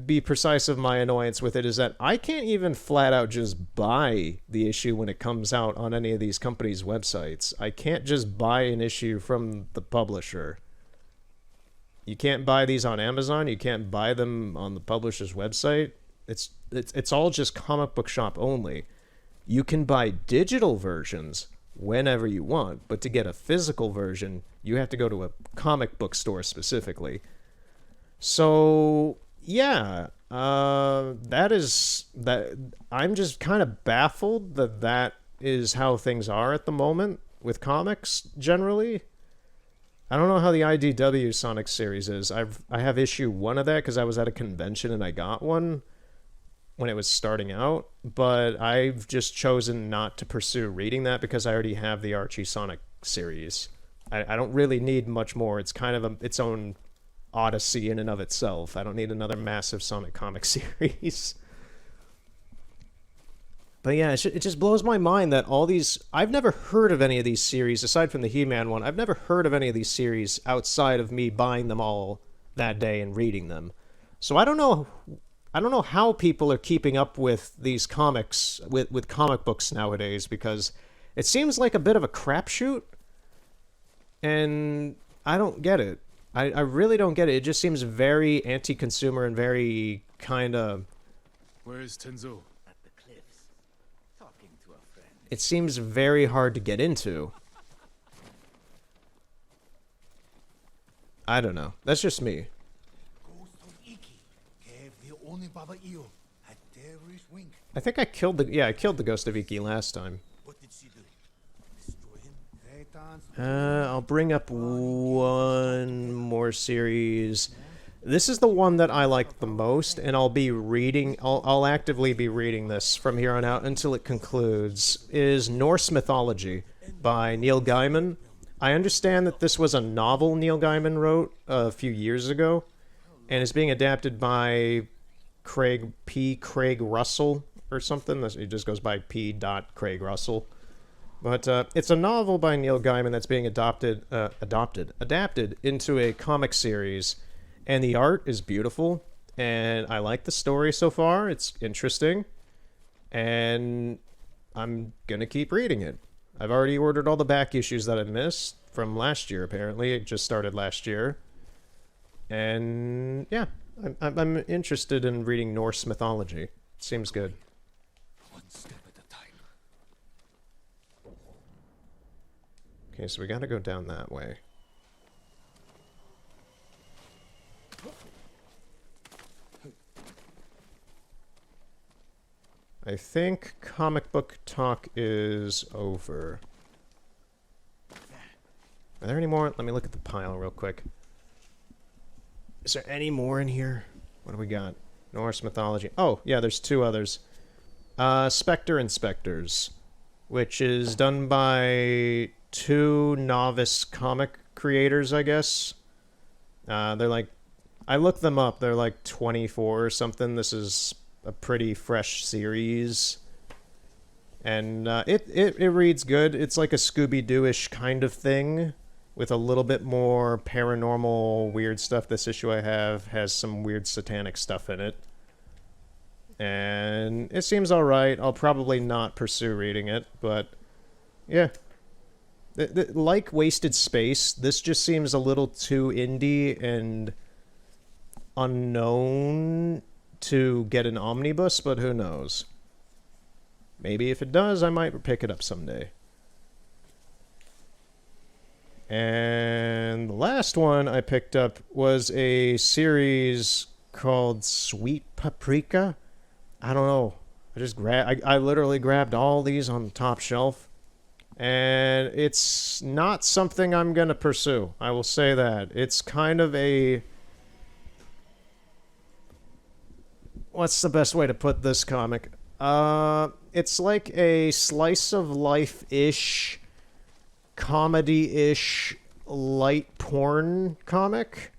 be precise of my annoyance with it is that I can't even flat out just buy the issue when it comes out on any of these companies' websites. I can't just buy an issue from the publisher. You can't buy these on Amazon. You can't buy them on the publisher's website. It's all just comic book shop only. You can buy digital versions whenever you want, but to get a physical version, you have to go to a comic book store specifically. So yeah, that I'm just kind of baffled that is how things are at the moment with comics generally. I don't know how the IDW Sonic series is. I have issue 1 of that because I was at a convention and I got one. when it was starting out, but I've just chosen not to pursue reading that because I already have the Archie Sonic series. I don't really need much more. It's kind of its own odyssey in and of itself. I don't need another massive Sonic comic series. But yeah, it just blows my mind that all these... I've never heard of any of these series, aside from the He-Man one. I've never heard of any of these series outside of me buying them all that day and reading them. So I don't know how people are keeping up with these comics, with comic books nowadays, because it seems like a bit of a crapshoot, and I don't get it. I really don't get it. It just seems very anti-consumer and very kind of... Where is Tenzo? At the cliffs, talking to a friend. It seems very hard to get into. I don't know. That's just me. Ghost of Iki gave the only Baba Io a devilish wink. I think I killed the Ghost of Iki last time. What did she do? Destroy him? I'll bring up one more series. This is the one that I like the most, and I'll actively be reading this from here on out until it concludes, is Norse Mythology by Neil Gaiman. I understand that this was a novel Neil Gaiman wrote a few years ago, and is being adapted by Craig Russell or something. It just goes by P. Craig Russell. But it's a novel by Neil Gaiman that's being adapted into a comic series, and the art is beautiful, and I like the story so far. It's interesting, and I'm gonna keep reading it. I've already ordered all the back issues that I missed from last year. Apparently, it just started last year, and yeah, I'm interested in reading Norse mythology. It seems good. One step at a time. Okay, so we gotta go down that way. I think comic book talk is over. Are there any more? Let me look at the pile real quick. Is there any more in here? What do we got? Norse mythology. Oh, yeah, there's two others. Spectre Inspectors, which is done by two novice comic creators, I guess. They're like... I looked them up. They're like 24 or something. This is a pretty fresh series, and it reads good. It's like a Scooby-Doo-ish kind of thing with a little bit more paranormal weird stuff. This issue I have has some weird satanic stuff in it, and it seems all right. I'll probably not pursue reading it, but yeah, like Wasted Space, this just seems a little too indie and unknown to get an omnibus, but who knows? Maybe if it does, I might pick it up someday. And the last one I picked up was a series called Sweet Paprika. I don't know. I literally grabbed all these on the top shelf, and it's not something I'm gonna pursue. I will say that. It's kind of a... What's the best way to put this comic? It's like a slice of life-ish, comedy-ish, light porn comic.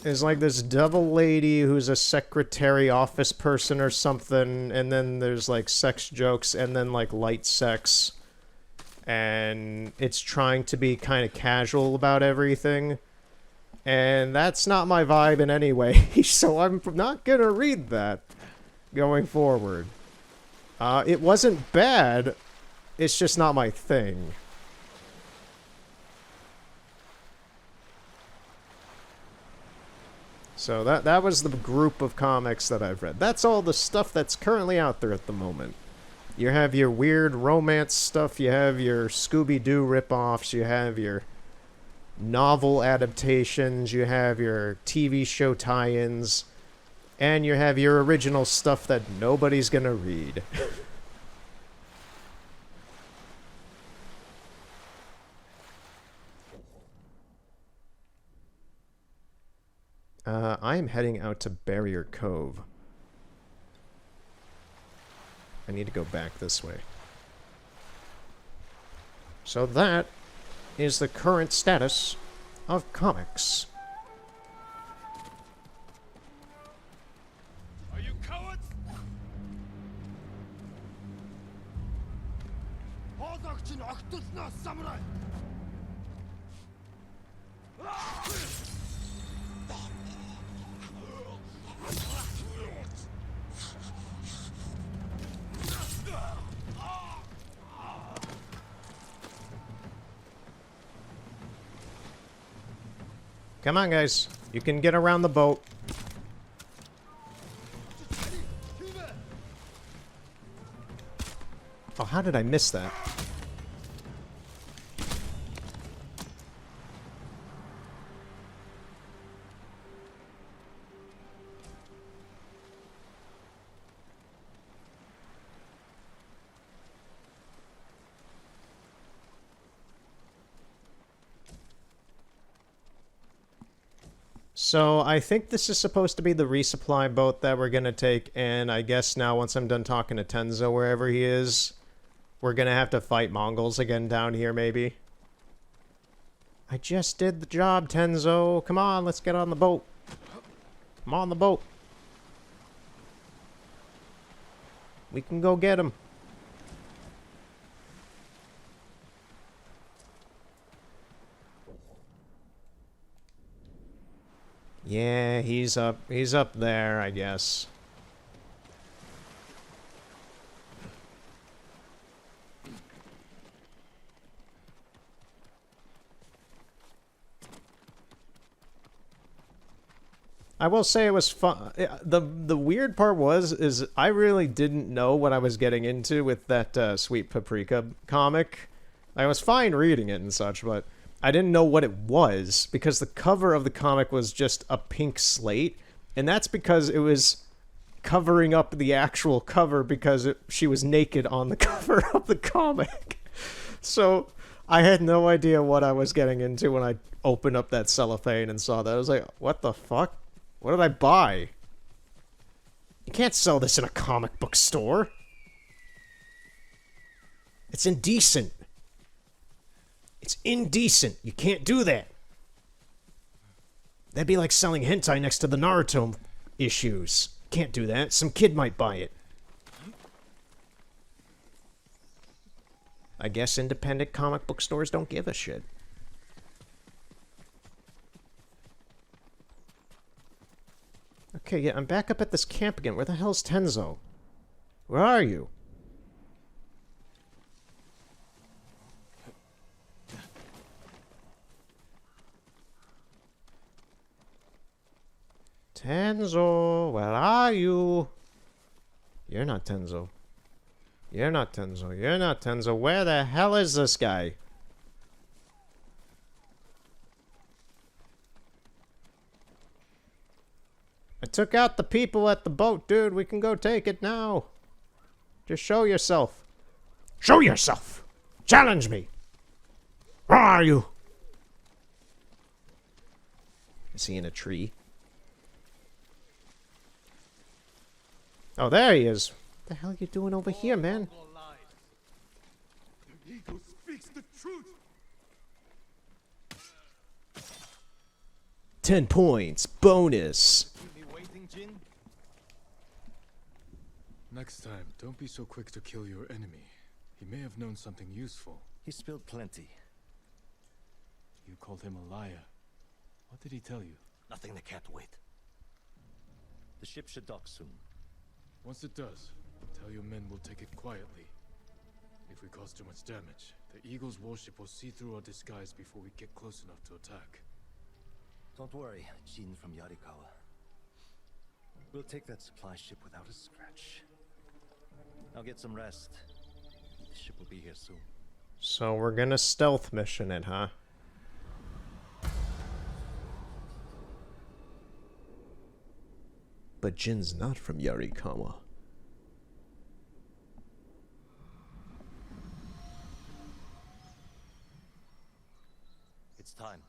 There's like this devil lady who's a secretary office person or something, and then there's like sex jokes and then like light sex. And it's trying to be kind of casual about everything. And that's not my vibe in any way, so I'm not gonna read that going forward. It wasn't bad, it's just not my thing. So that was the group of comics that I've read. That's all the stuff that's currently out there at the moment. You have your weird romance stuff, you have your Scooby-Doo ripoffs, you have your novel adaptations, you have your TV show tie-ins, and you have your original stuff that nobody's gonna read. I am heading out to Barrier Cove. I need to go back this way. So that is the current status of comics. Are you cowards? Samurai! Come on, guys. You can get around the boat. Oh, how did I miss that? So, I think this is supposed to be the resupply boat that we're gonna take, and I guess now once I'm done talking to Tenzo wherever he is, we're gonna have to fight Mongols again down here, maybe. I just did the job, Tenzo. Come on, let's get on the boat. I'm on the boat. We can go get him. Yeah, he's up there, I guess. I will say it was fun. The weird part is I really didn't know what I was getting into with that Sweet Paprika comic. I was fine reading it and such, but I didn't know what it was because the cover of the comic was just a pink slate, and that's because it was covering up the actual cover because she was naked on the cover of the comic. So I had no idea what I was getting into when I opened up that cellophane and saw that. I was like, what the fuck? What did I buy? You can't sell this in a comic book store. It's indecent. It's indecent. You can't do that. That'd be like selling hentai next to the Naruto issues. Can't do that. Some kid might buy it. I guess independent comic book stores don't give a shit. Okay, yeah, I'm back up at this camp again. Where the hell's Tenzo? Where are you? Tenzo, where are you? You're not Tenzo. You're not Tenzo. You're not Tenzo. Where the hell is this guy? I took out the people at the boat, dude. We can go take it now. Just show yourself. Show yourself! Challenge me! Where are you? Is he in a tree? Oh, there he is. What the hell are you doing over here, man? The eagle speaks the truth. 10 points. Bonus. Next time, don't be so quick to kill your enemy. He may have known something useful. He spilled plenty. You called him a liar. What did he tell you? Nothing that can't wait. The ship should dock soon. Once it does, tell your men we'll take it quietly. If we cause too much damage, the Eagle's warship will see through our disguise before we get close enough to attack. Don't worry, Jin from Yarikawa. We'll take that supply ship without a scratch. Now get some rest. The ship will be here soon. So we're gonna stealth mission it, huh? But Jin's not from Yarikawa. It's time.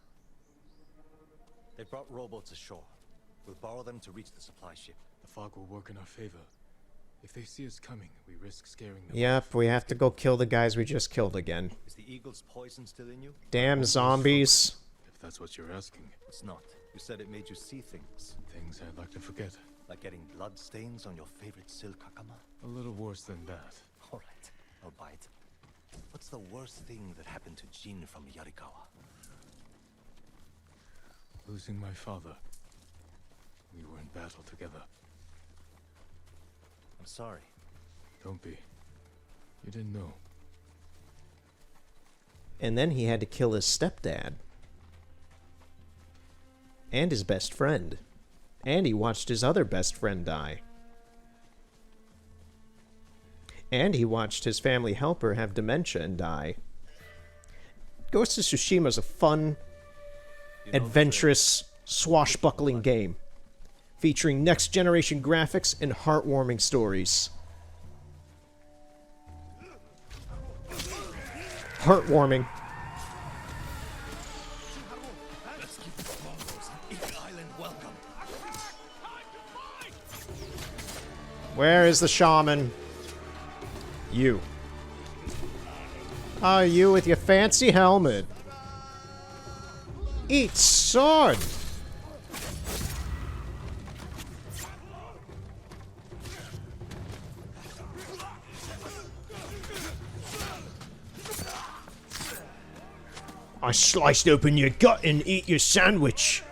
They brought rowboats ashore. We'll borrow them to reach the supply ship. The fog will work in our favor. If they see us coming, we risk scaring them. Yep, we have to go kill the guys we just killed again. Is the eagle's poison still in you? Damn zombies. If that's what you're asking. It's not. You said it made you see things. Things I'd like to forget. Like getting blood stains on your favorite silk hakama? A little worse than that. Alright, I'll bite. What's the worst thing that happened to Jin from Yarikawa? Losing my father. We were in battle together. I'm sorry. Don't be. You didn't know. And then he had to kill his stepdad. And his best friend. And he watched his other best friend die. And he watched his family helper have dementia and die. Ghost of Tsushima is a fun, adventurous, swashbuckling game. Featuring next-generation graphics and heartwarming stories. Heartwarming. Where is the shaman? You. Ah, you with your fancy helmet. Eat sword! I sliced open your gut and eat your sandwich.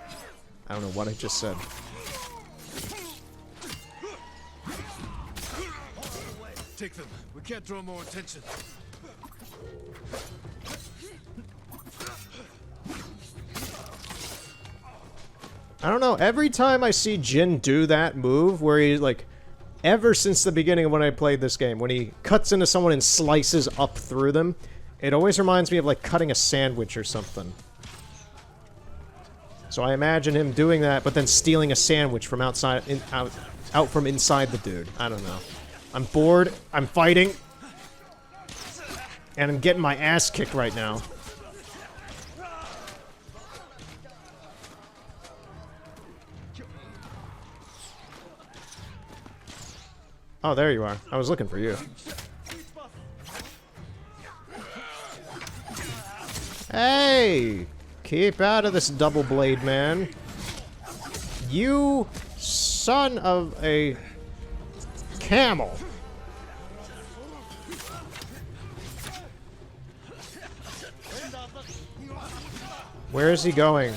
I don't know what I just said. Take them. We can't draw more attention. I don't know, every time I see Jin do that move where he, like, ever since the beginning of when I played this game, when he cuts into someone and slices up through them, it always reminds me of, like, cutting a sandwich or something. So I imagine him doing that, but then stealing a sandwich from outside, out from inside the dude. I don't know. I'm bored, I'm fighting, and I'm getting my ass kicked right now. Oh, there you are. I was looking for you. Hey! Keep out of this double blade, man. You son of a camel. Where is he going?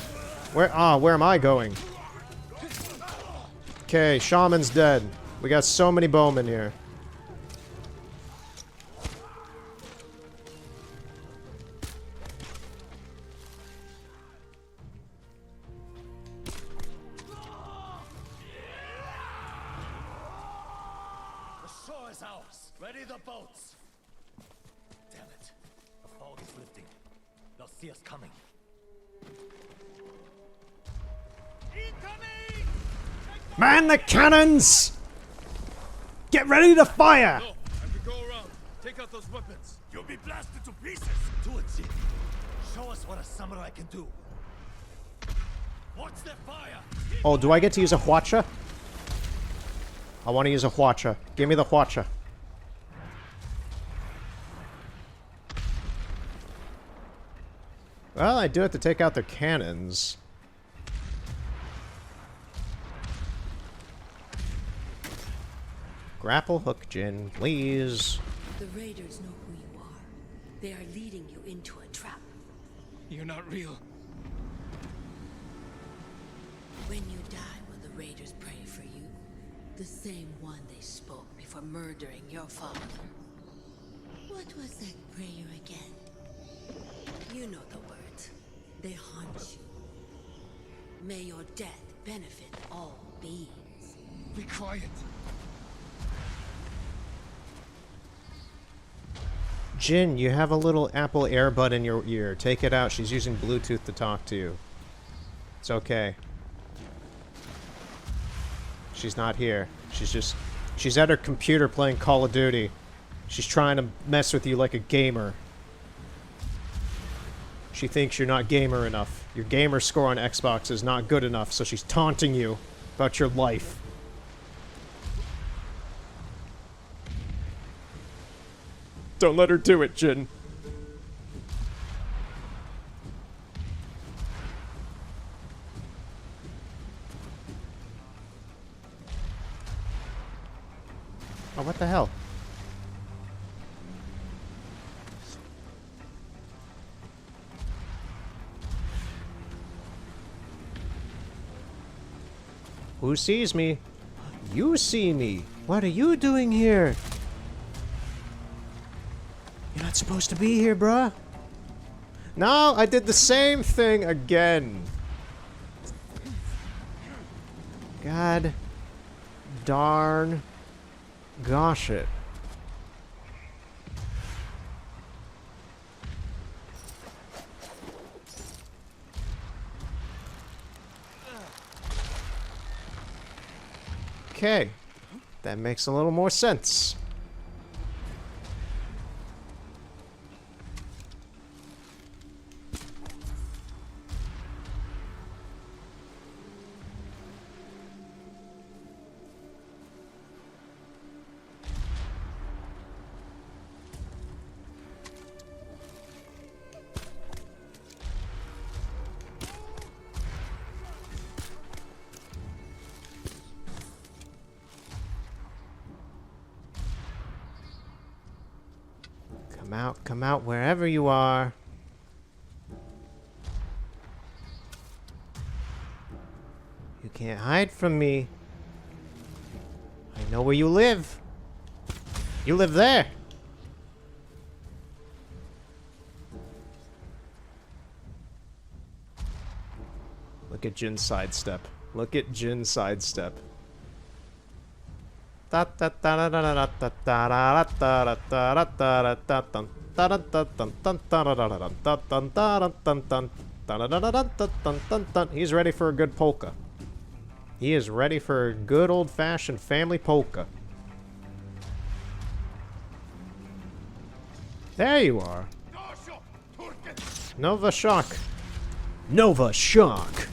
Where am I going? Okay, shaman's dead. We got so many bowmen here. The shore is ours. Ready the boats. Damn it. The fog is lifting. They'll see us coming. Man the cannons! Get ready to fire! No, I can go around. Take out those weapons. You'll be blasted to pieces. Do it, Jin. Show us what a samurai can do. Watch their fire. Oh, do I get to use a hwacha? I want to use a hwacha. Give me the hwacha. Well, I do have to take out their cannons. Grapple hook, Jin, please. The raiders know who you are. They are leading you into a trap. You're not real. When you die, will the raiders pray for you? The same one they spoke before murdering your father. What was that prayer again? You know the words. They haunt you. May your death benefit all beings. Be quiet. Jin, you have a little Apple earbud in your ear. Take it out. She's using Bluetooth to talk to you. It's okay. She's not here. She's at her computer playing Call of Duty. She's trying to mess with you like a gamer. She thinks you're not gamer enough. Your gamer score on Xbox is not good enough, so she's taunting you about your life. Don't let her do it, Jin. Oh, what the hell? Who sees me? You see me. What are you doing here? You're not supposed to be here, bruh. No, I did the same thing again. God darn gosh it. Okay, that makes a little more sense. Come out wherever you are. You can't hide from me. I know where you live. You live there. Look at Jin's sidestep. Look at Jin's sidestep. He's ready for a good polka. He is ready for a good old-fashioned family polka. There you are. Nova Shock. Nova Shock.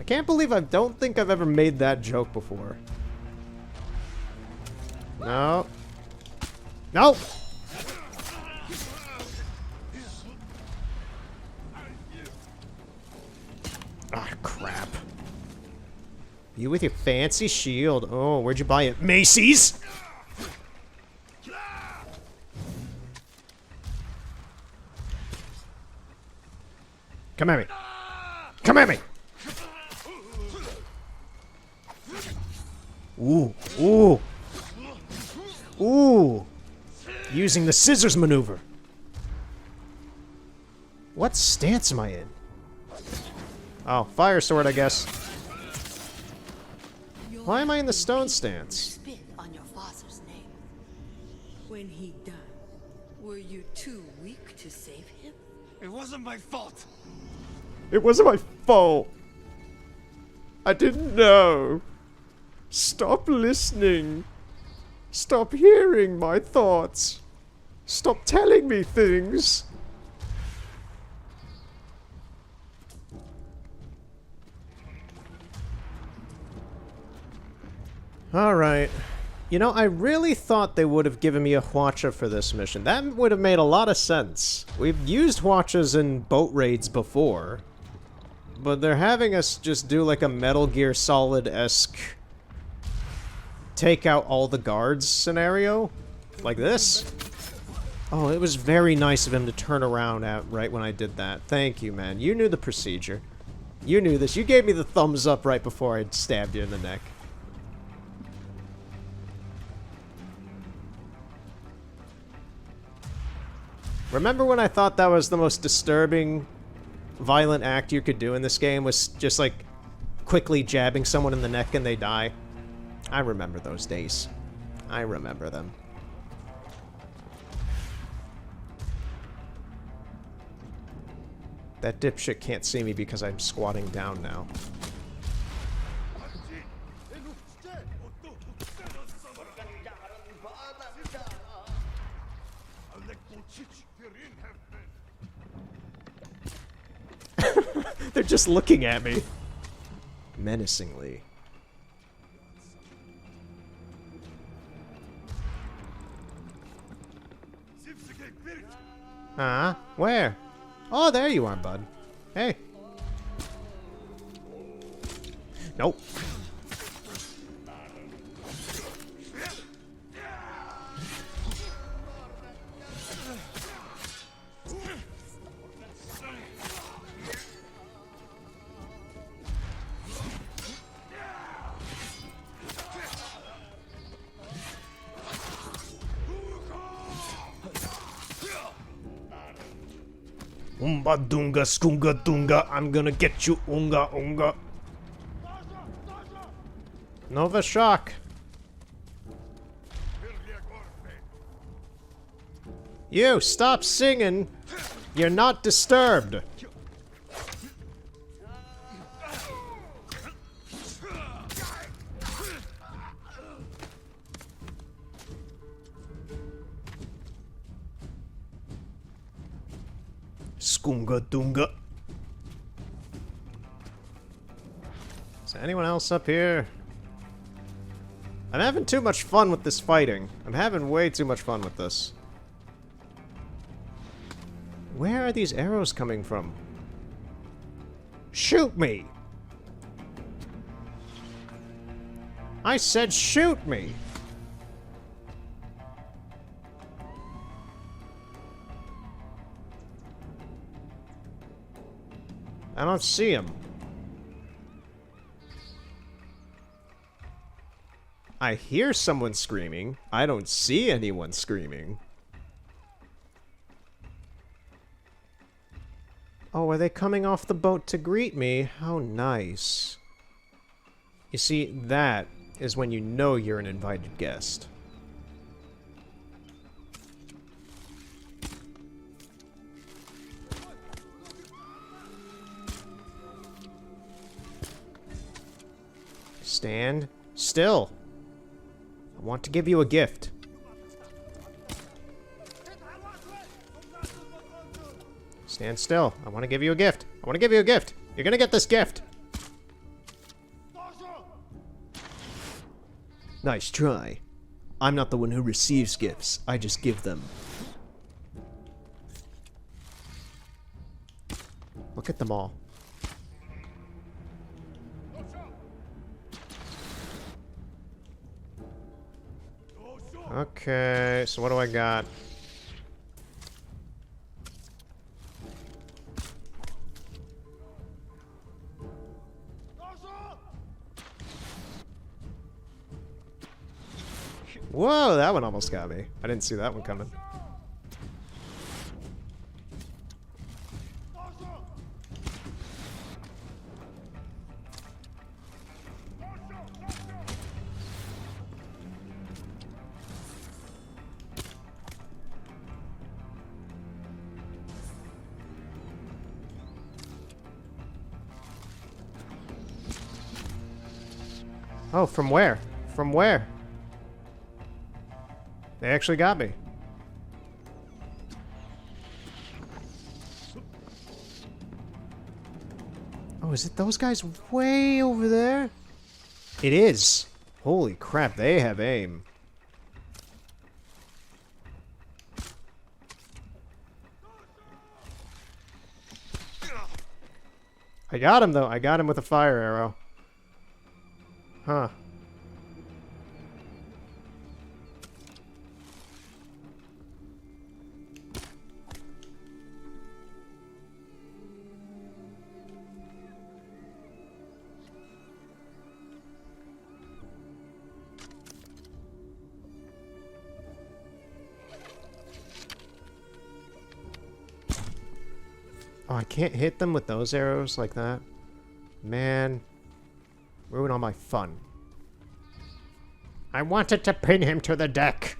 I can't believe I don't think I've ever made that joke before. No. No! Ah, crap. You with your fancy shield. Oh, where'd you buy it? Macy's? Come at me. Come at me! Ooh, ooh. Ooh. Using the scissors maneuver. What stance am I in? Oh, fire sword, I guess. Why am I in the stone stance? Spit on your father's name. When he died, were you too weak to save him? It wasn't my fault. It wasn't my fault. I didn't know. Stop listening. Stop hearing my thoughts. Stop telling me things. Alright. You know, I really thought they would have given me a Hwacha for this mission. That would have made a lot of sense. We've used Hwachas in boat raids before. But they're having us just do like a Metal Gear Solid-esque take out all the guards scenario. Like this. Oh, it was very nice of him to turn around right when I did that. Thank you, man. You knew the procedure. You knew this. You gave me the thumbs up right before I stabbed you in the neck. Remember when I thought that was the most disturbing, violent act you could do in this game, was just like quickly jabbing someone in the neck and they die? I remember those days. I remember them. That dipshit can't see me because I'm squatting down now. They're just looking at me. Menacingly. Where? Oh, there you are, bud. Hey. Nope. Umba dunga skunga dunga, I'm gonna get you unga unga. Nova shock. You, stop singing. You're not disturbed. Skunga dunga. Is there anyone else up here? I'm having too much fun with this fighting. I'm having way too much fun with this. Where are these arrows coming from? Shoot me! I said shoot me! I don't see him. I hear someone screaming. I don't see anyone screaming. Oh, are they coming off the boat to greet me? How nice. You see, that is when you know you're an invited guest. Stand still. I want to give you a gift. Stand still. I want to give you a gift. I want to give you a gift. You're gonna get this gift. Nice try. I'm not the one who receives gifts. I just give them. Look at them all. Okay, so what do I got? Whoa, that one almost got me. I didn't see that one coming. Oh, from where? From where? They actually got me. Oh, is it those guys way over there? It is. Holy crap, they have aim. I got him, though. I got him with a fire arrow. Huh. Oh, I can't hit them with those arrows like that. Man. Ruin all my fun. I wanted to pin him to the deck.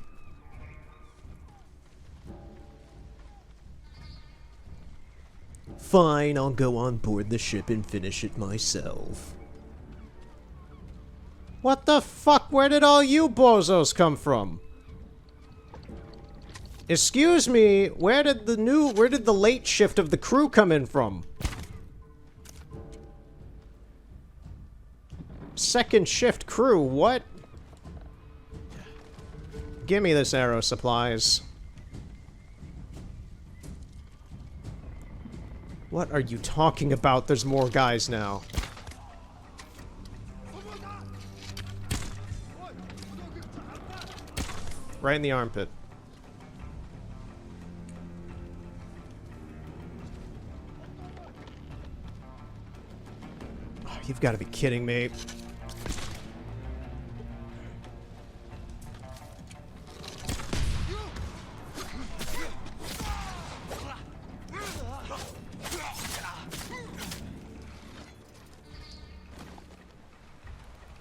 Fine, I'll go on board the ship and finish it myself. What the fuck? Where did all you bozos come from? Excuse me, where did the late shift of the crew come in from? Second shift crew, what? Give me this arrow supplies. What are you talking about? There's more guys now. Right in the armpit. Oh, you've got to be kidding me.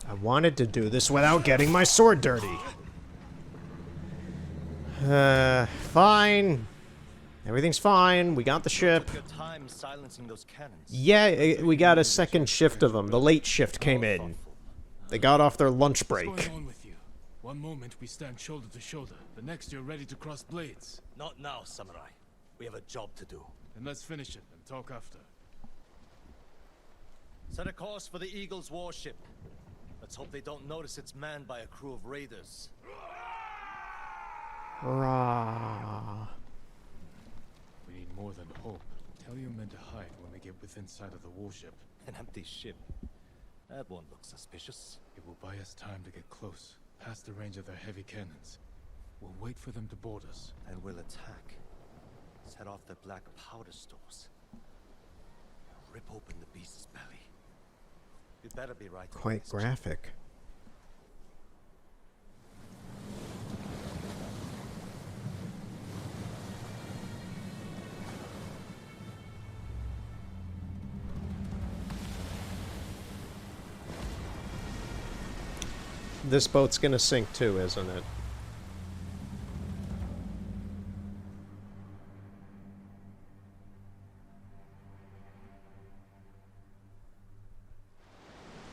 I wanted to do this without getting my sword dirty. Fine. Everything's fine. We got the ship. Took your time silencing those cannons. Yeah, we got a second shift of them. The late shift came in. They got off their lunch break. What's going on with you? One moment we stand shoulder to shoulder. The next you're ready to cross blades. Not now, samurai. We have a job to do. Then let's finish it and talk after. Set a course for the Eagle's warship. Let's hope they don't notice it's manned by a crew of raiders. Rah. We need more than hope. Tell your men to hide when we get within sight of the warship. An empty ship. That won't look suspicious. It will buy us time to get close, past the range of their heavy cannons. We'll wait for them to board us. And we'll attack. Set off their black powder stores. Rip open the beast's belly. You better be right. Quite graphic. This boat's gonna sink too, isn't it?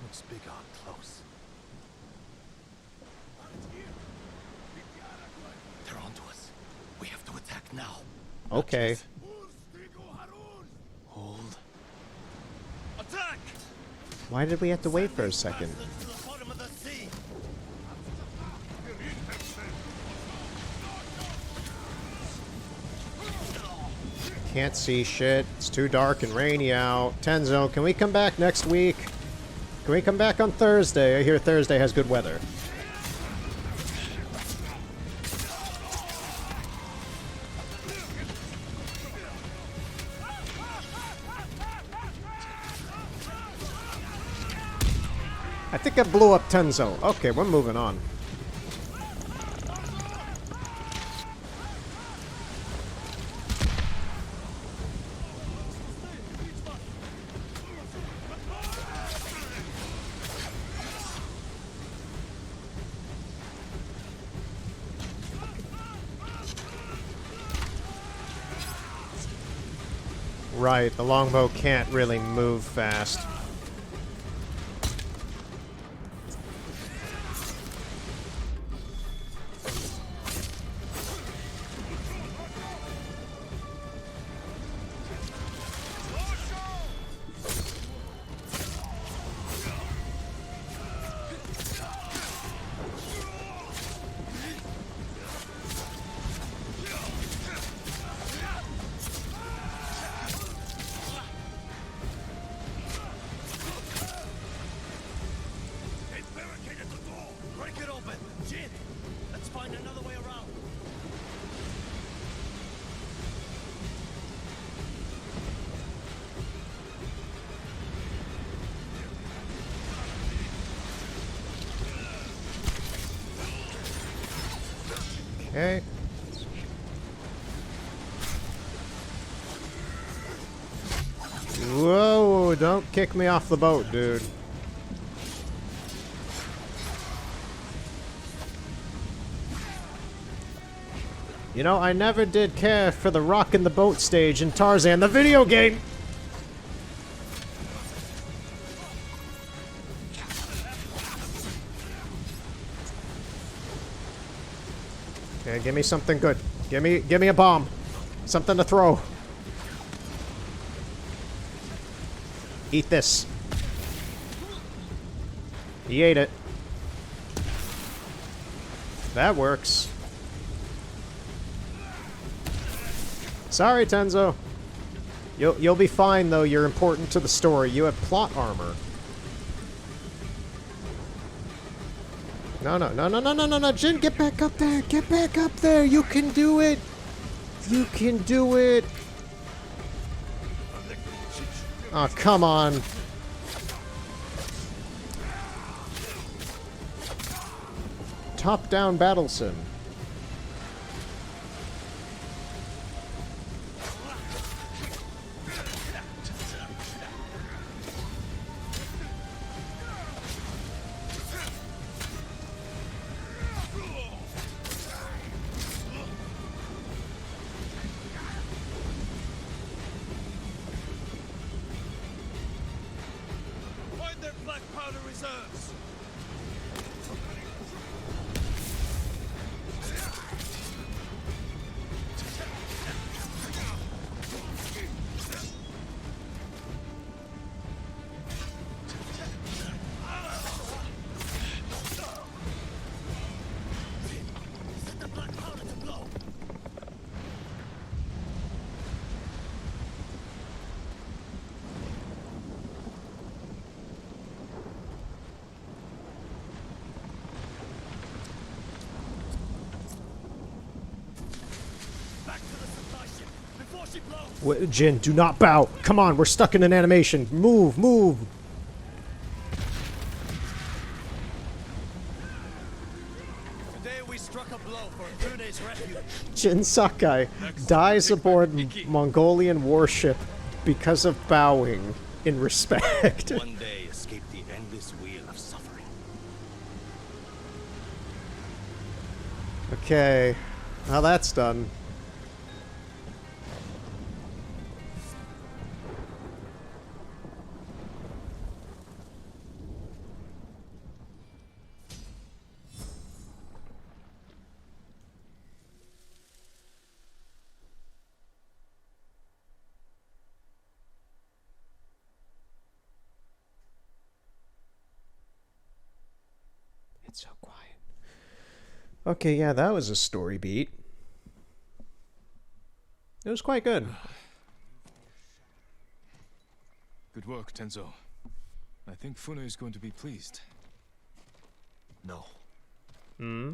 Looks big up close. They're onto us. We have to attack now. Okay. Hold. Attack! Why did we have to wait for a second? To the bottom of the sea. Can't see shit. It's too dark and rainy out. Tenzo, can we come back next week? Can we come back on Thursday? I hear Thursday has good weather. I think I blew up Tenzo. Okay, we're moving on. Right, the longbow can't really move fast. Break it open. Jin, let's find another way around. Okay. Whoa, don't kick me off the boat, dude. You know, I never did care for the rock in the boat stage in Tarzan, the video game! Okay, give me something good. Give me a bomb. Something to throw. Eat this. He ate it. That works. Sorry, Tenzo. You'll be fine though. You're important to the story. You have plot armor. No, Jin, get back up there. Get back up there. You can do it. You can do it. Oh, come on. Top-down battle sim. Find their black powder reserves! Set the black powder to blow! Back to the supply ship before she blows! Jin, do not bow. Come on, we're stuck in an animation. Move, move. Today we struck a blow for Fune's refuge. Jin Sakai dies aboard Mongolian warship because of bowing in respect. One day escape the endless wheel of suffering. Okay, now that's done. It's so quiet. Okay, yeah, that was a story beat. It was quite good. Good work, Tenzo. I think Fune is going to be pleased. No. Hmm?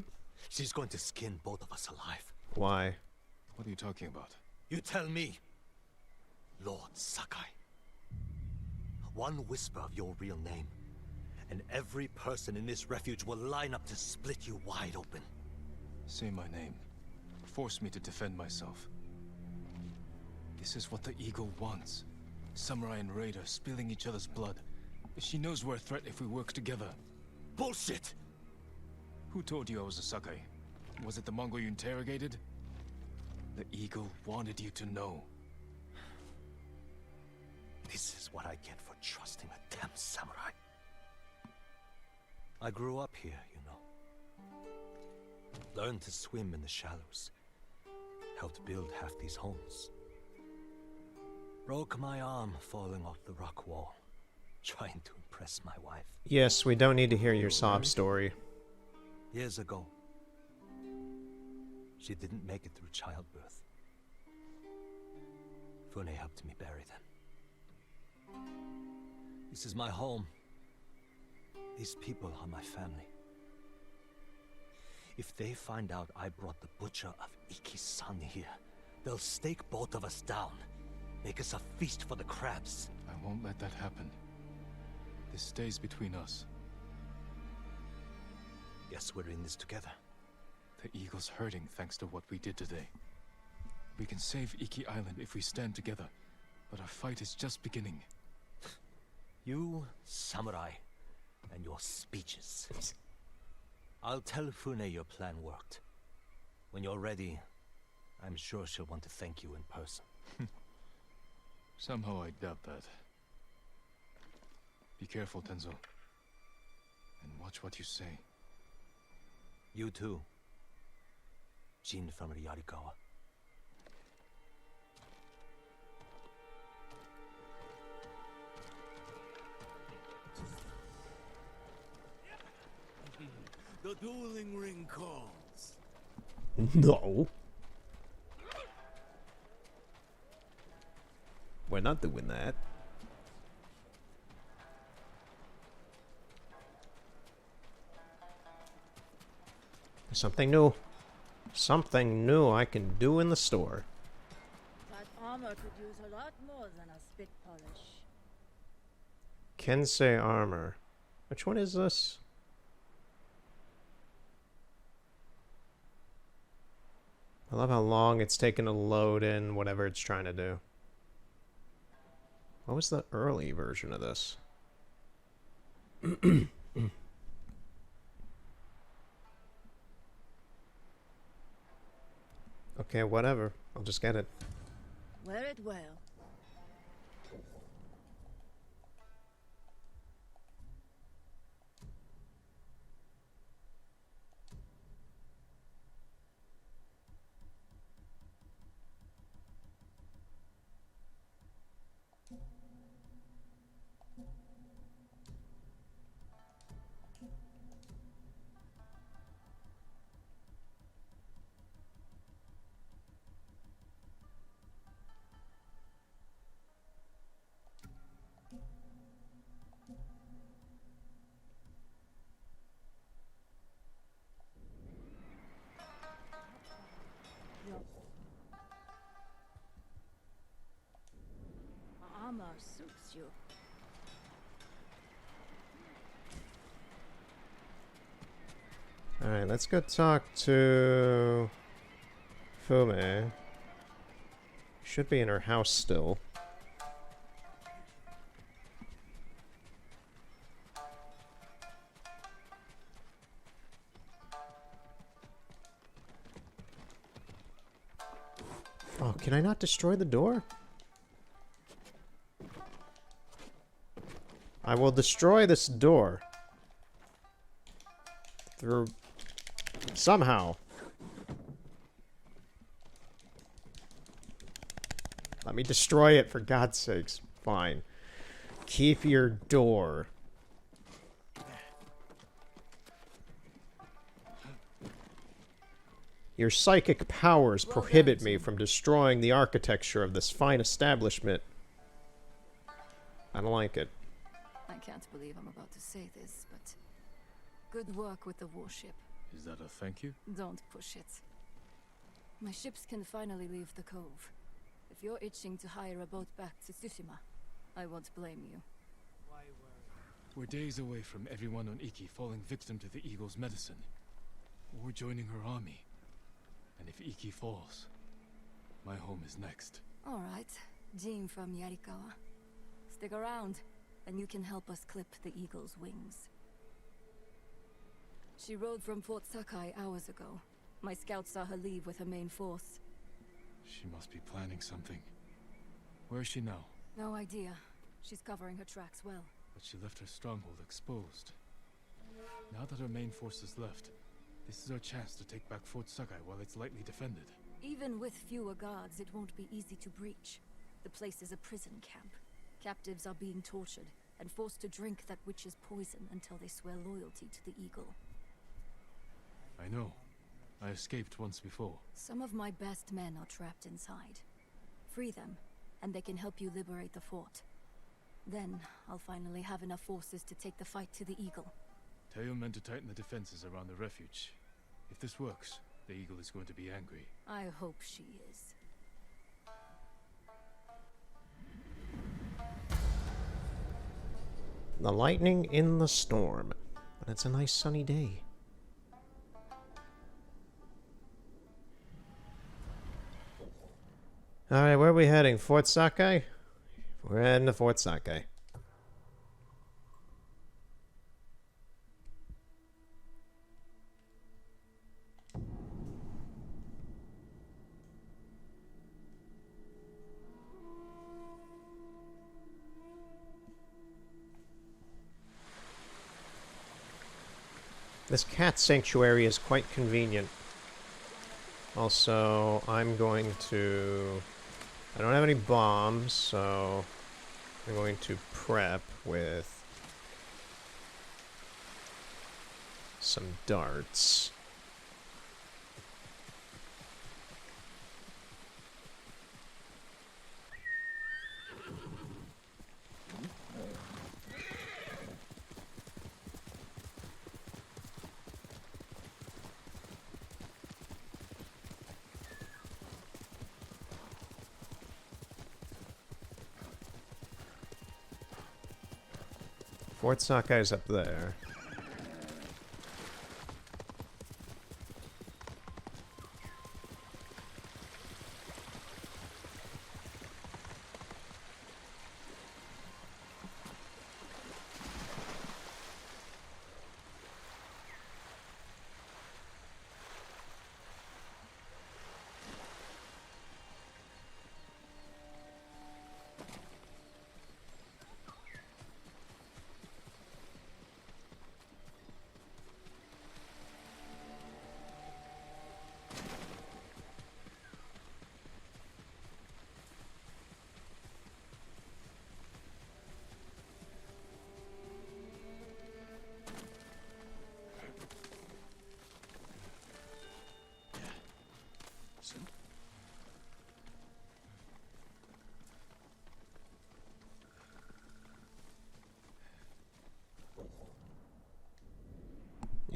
She's going to skin both of us alive. Why? What are you talking about? You tell me, Lord Sakai. One whisper of your real name, and every person in this refuge will line up to split you wide open. Say my name. Force me to defend myself. This is what the Eagle wants. Samurai and Raider spilling each other's blood. She knows we're a threat if we work together. Bullshit! Who told you I was a Sakai? Was it the Mongol you interrogated? The Eagle wanted you to know. This is what I get for trusting a damn samurai. I grew up here, you know. Learned to swim in the shallows. Helped build half these homes. Broke my arm falling off the rock wall, trying to impress my wife. Yes, we don't need to hear your sob story. Years ago, she didn't make it through childbirth. Fune helped me bury them. This is my home. These people are my family. If they find out I brought the butcher of Iki's son here, they'll stake both of us down. Make us a feast for the crabs. I won't let that happen. This stays between us. Guess we're in this together. The Eagle's hurting thanks to what we did today. We can save Iki Island if we stand together, but our fight is just beginning. You, samurai, and your speeches. I'll tell Fune your plan worked. When you're ready, I'm sure she'll want to thank you in person. Somehow I doubt that. Be careful, Tenzo. And watch what you say. You too. Jin from Yarikawa. The dueling ring calls. No. When not doing that. Something new. Something new I can do in the store. That armor could use a lot more than a spit polish. Kensei armor. Which one is this? I love how long it's taken to load in whatever it's trying to do. What was the early version of this? Okay, whatever. I'll just get it. Wear it well. Armor suits you. Alright, let's go talk to Fume. Should be in her house still. Oh, can I not destroy the door? I will destroy this door. Through... somehow. Let me destroy it, for God's sakes. Fine. Keep your door. Your psychic powers prohibit me from destroying the architecture of this fine establishment. I don't like it. I can't believe I'm about to say this, but good work with the warship. Is that a thank you? Don't push it. My ships can finally leave the cove. If you're itching to hire a boat back to Tsushima, I won't blame you. We're days away from everyone on Iki falling victim to the Eagle's medicine, or joining her army. And if Iki falls, my home is next. All right, Jean from Yarikawa. Stick around, and you can help us clip the Eagle's wings. She rode from Fort Sakai hours ago. My scouts saw her leave with her main force. She must be planning something. Where is she now? No idea. She's covering her tracks well. But she left her stronghold exposed. Now that her main force is left, this is our chance to take back Fort Sakai while it's lightly defended. Even with fewer guards, it won't be easy to breach. The place is a prison camp. Captives are being tortured and forced to drink that witch's poison until they swear loyalty to the Eagle. I know. I escaped once before. Some of my best men are trapped inside. Free them, and they can help you liberate the fort. Then, I'll finally have enough forces to take the fight to the Eagle. Tell your men to tighten the defenses around the refuge. If this works, the Eagle is going to be angry. I hope she is. The lightning in the storm. But it's a nice sunny day. Alright, where are we heading? Fort Sakai? We're heading to Fort Sakai. This cat sanctuary is quite convenient. Also, I'm going to... I don't have any bombs, so I'm going to prep with some darts. Fort Sakai's up there.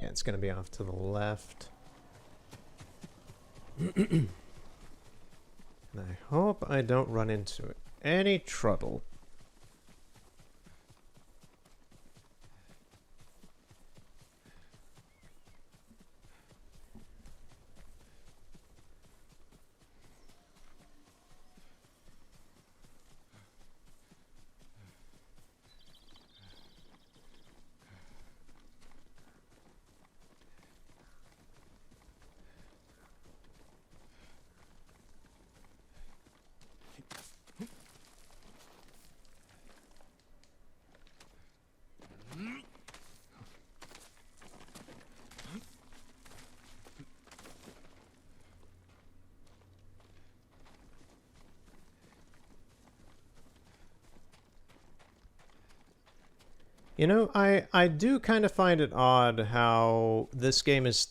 Yeah, it's gonna be off to the left. And I hope I don't run into any trouble. You know, I do kind of find it odd how this game is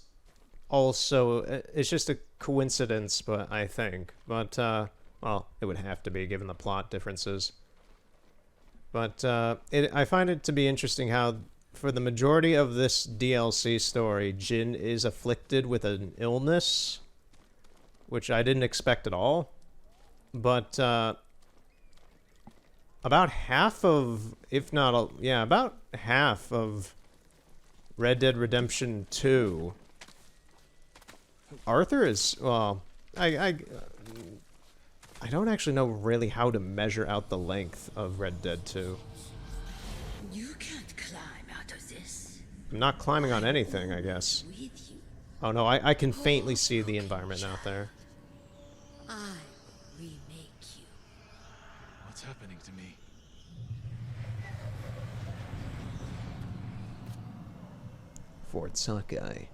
also, it's just a coincidence, but I think, but, well, it would have to be given the plot differences. But, I find it to be interesting how, for the majority of this DLC story, Jin is afflicted with an illness, which I didn't expect at all. But, about half of, if not, yeah, about half of Red Dead Redemption 2, Arthur is, well, I don't actually know really how to measure out the length of Red Dead 2. You can't climb out of this. I'm not climbing on anything, I guess. Oh no, I can faintly see the environment out there. I will remake you. What's happening to me? Fort Sakai.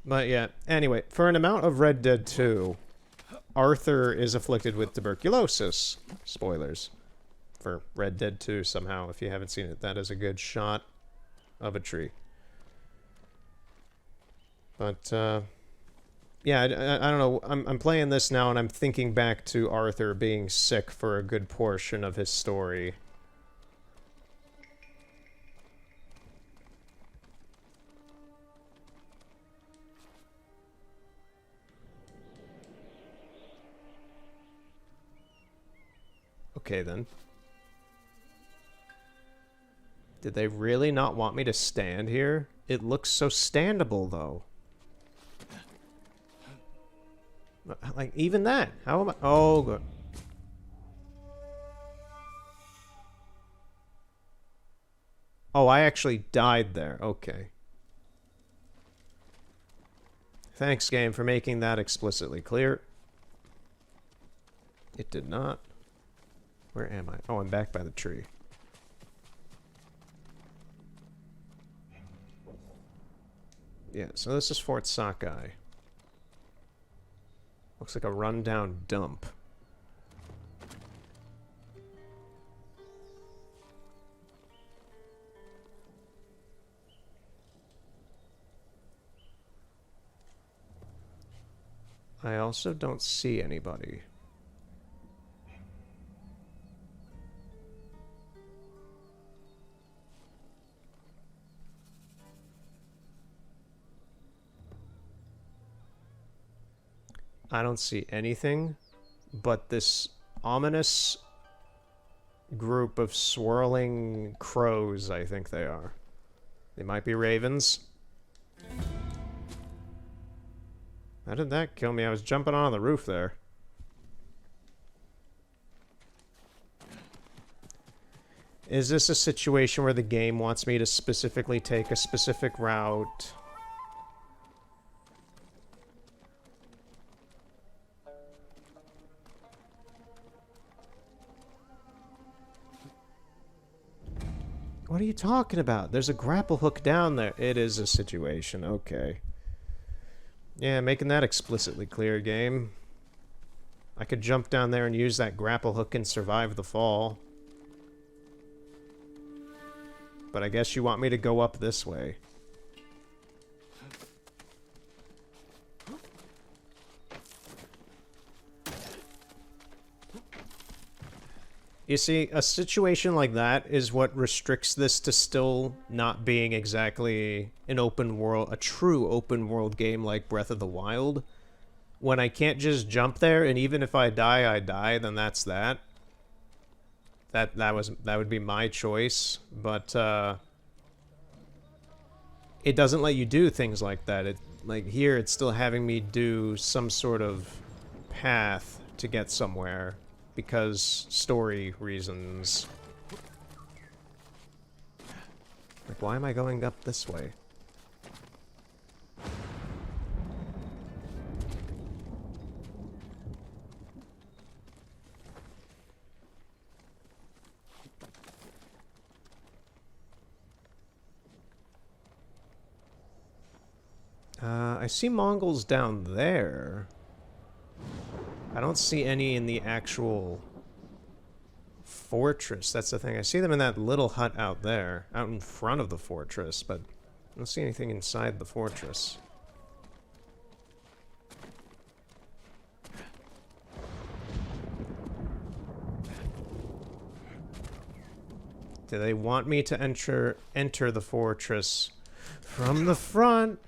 But yeah, anyway, for an amount of Red Dead 2, Arthur is afflicted with tuberculosis. Spoilers for Red Dead 2 somehow. If you haven't seen it, that is a good shot of a tree. But, yeah, I don't know. I'm playing this now and I'm thinking back to Arthur being sick for a good portion of his story. Okay, then. Did they really not want me to stand here? It looks so standable, though. Like, even that. How am I? Oh, good. Oh, I actually died there. Okay. Thanks, game, for making that explicitly clear. It did not. Where am I? Oh, I'm back by the tree. Yeah, so this is Fort Sakai. Looks like a rundown dump. I also don't see anybody. I don't see anything but this ominous group of swirling crows, I think they are. They might be ravens. How did that kill me? I was jumping on the roof there. Is this a situation where the game wants me to specifically take a specific route? What are you talking about? There's a grapple hook down there. It is a situation. Okay. Yeah, making that explicitly clear, game. I could jump down there and use that grapple hook and survive the fall. But I guess you want me to go up this way. You see, a situation like that is what restricts this to still not being exactly an open world, a true open world game like Breath of the Wild. When I can't just jump there, and even if I die, then that's that. That would be my choice, but it doesn't let you do things like that. Like here, it's still having me do some sort of path to get somewhere. Because story reasons. Like, why am I going up this way? I see Mongols down there. I don't see any in the actual fortress. That's the thing. I see them in that little hut out there, out in front of the fortress, but I don't see anything inside the fortress. Do they want me to enter the fortress from the front?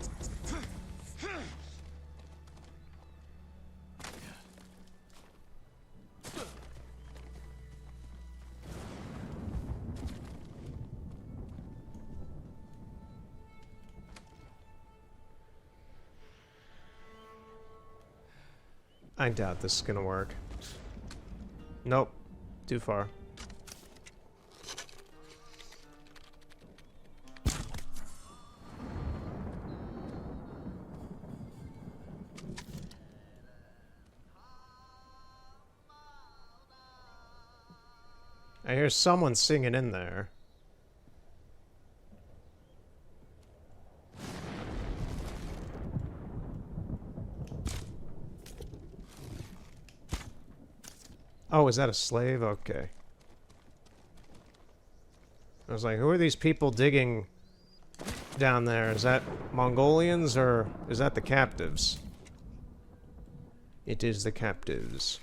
I doubt this is gonna work. Nope. Too far. I hear someone singing in there. Oh, is that a slave? Okay. I was like, who are these people digging down there? Is that Mongolians or is that the captives? It is the captives.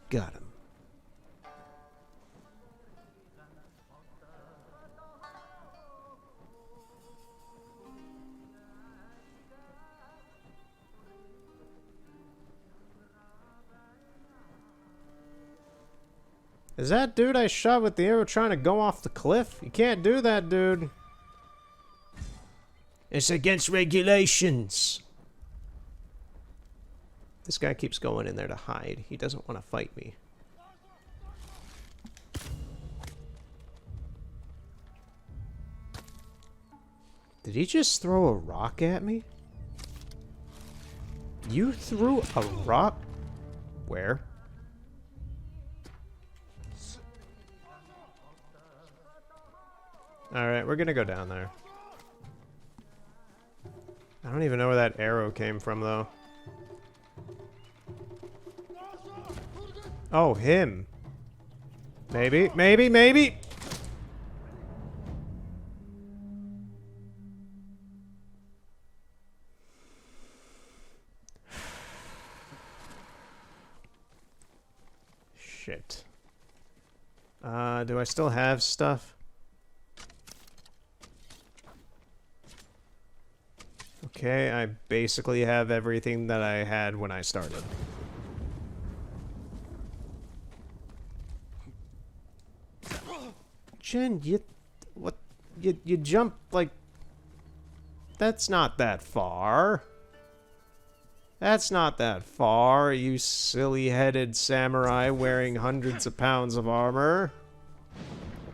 Got him. Is that dude I shot with the arrow trying to go off the cliff? You can't do that, dude. It's against regulations. This guy keeps going in there to hide. He doesn't want to fight me. Did he just throw a rock at me? You threw a rock? Where? Alright, we're gonna go down there. I don't even know where that arrow came from, though. Oh, him. Maybe, maybe, maybe! Shit. Do I still have stuff? Okay, I basically have everything that I had when I started. Jen, you jump like... That's not that far. That's not that far, you silly-headed samurai wearing hundreds of pounds of armor.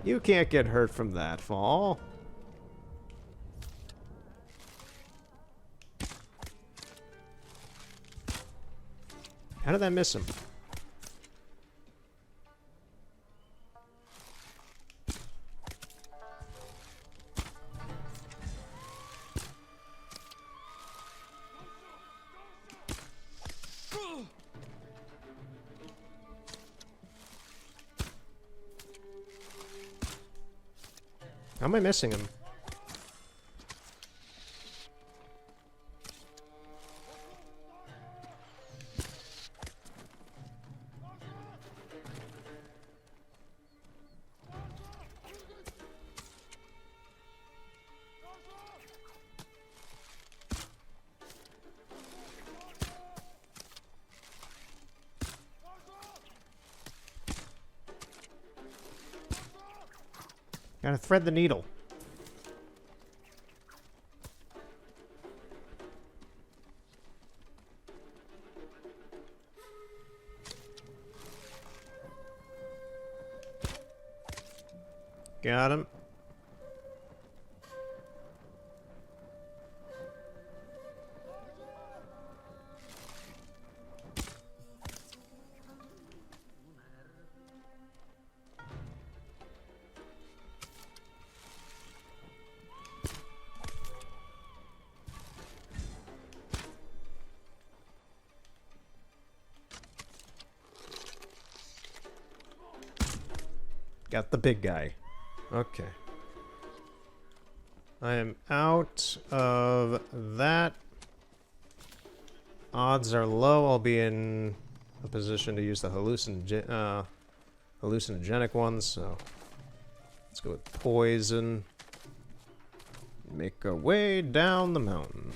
You can't get hurt from that fall. How did that miss him? How am I missing him? Gotta thread the needle. Got him. Got the big guy. Okay. I am out of that. Odds are low I'll be in a position to use the hallucinogenic ones, so let's go with poison. Make our way down the mountain.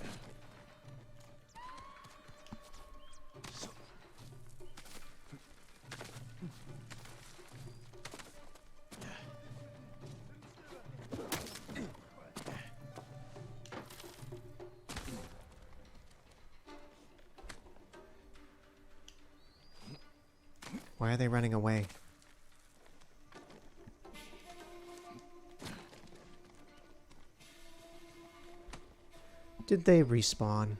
Why are they running away? Did they respawn?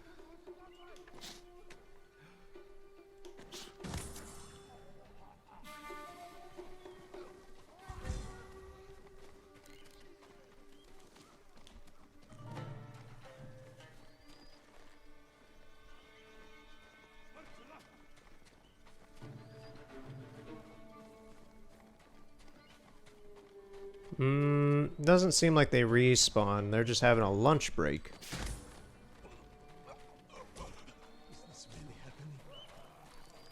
Doesn't seem like they respawn. They're just having a lunch break. Is this really happening?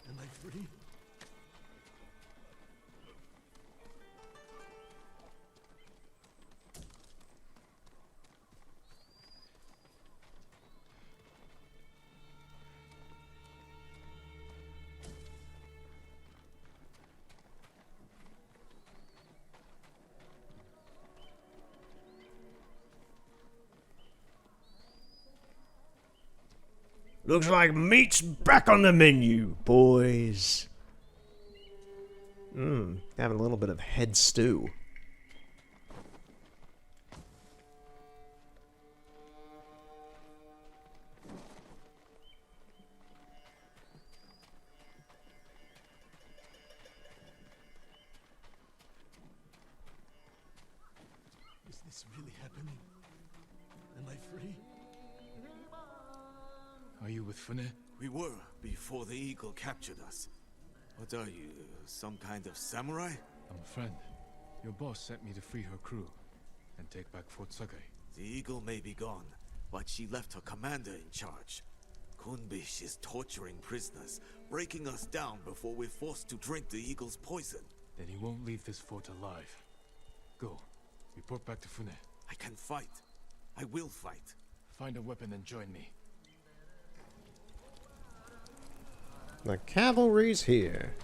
Am I free? Looks like meat's back on the menu, boys. Having a little bit of head stew. you with Fune? We were before the eagle captured us. What are you, some kind of samurai? I'm a friend. Your boss sent me to free her crew and take back Fort Sakai. The eagle may be gone, but she left her commander in charge. Kunbish is torturing prisoners, breaking us down before we're forced to drink the eagle's poison. Then he won't leave this fort alive. Go. Report back to Fune. I can fight. I will fight. Find a weapon and join me. The cavalry's here.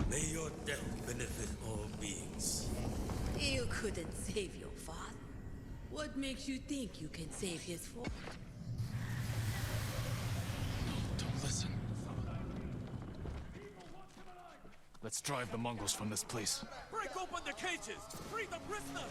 May your death benefit all beings. You couldn't save your father. What makes you think you can save his fort? Don't listen. Let's drive the Mongols from this place. Break open the cages! Free the prisoners!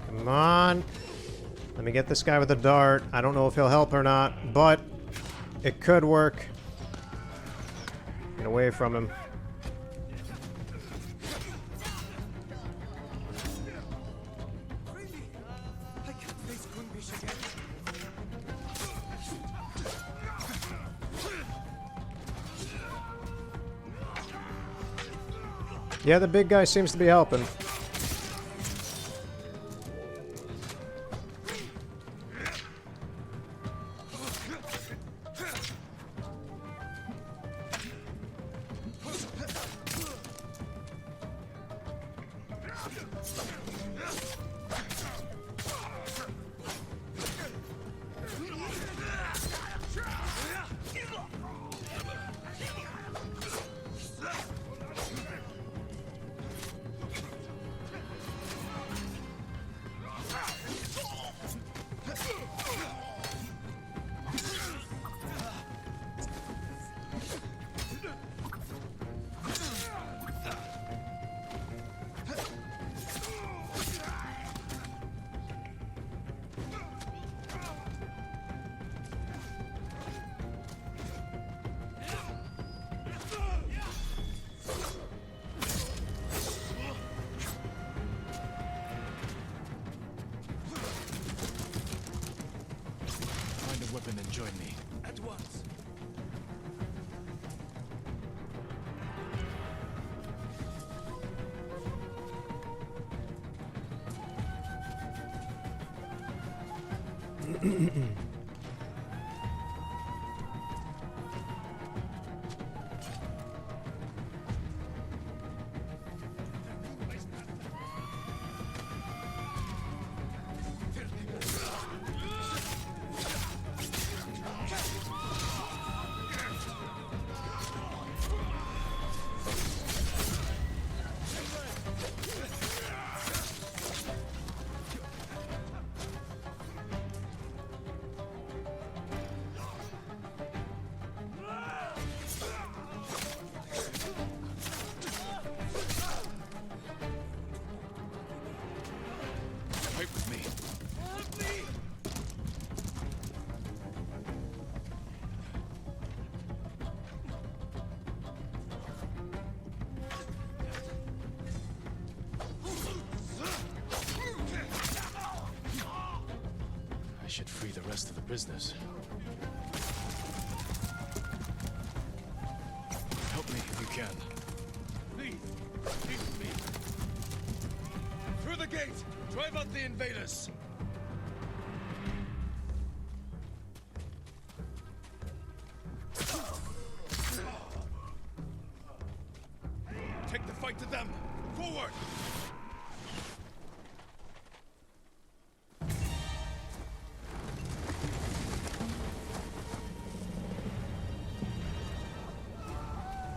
Come on. Let me get this guy with the dart. I don't know if he'll help or not, but it could work. Get away from him. I can't face Kunbish again. Yeah, the big guy seems to be helping. Find a weapon and join me. At once. Fight with me. I should free the rest of the prisoners. Help me if you can. Please, leave me. Through the gate! Drive out the invaders! Take the fight to them! Forward!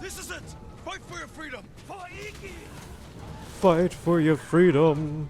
This is it! Fight for your freedom! For Iki! Fight for your freedom.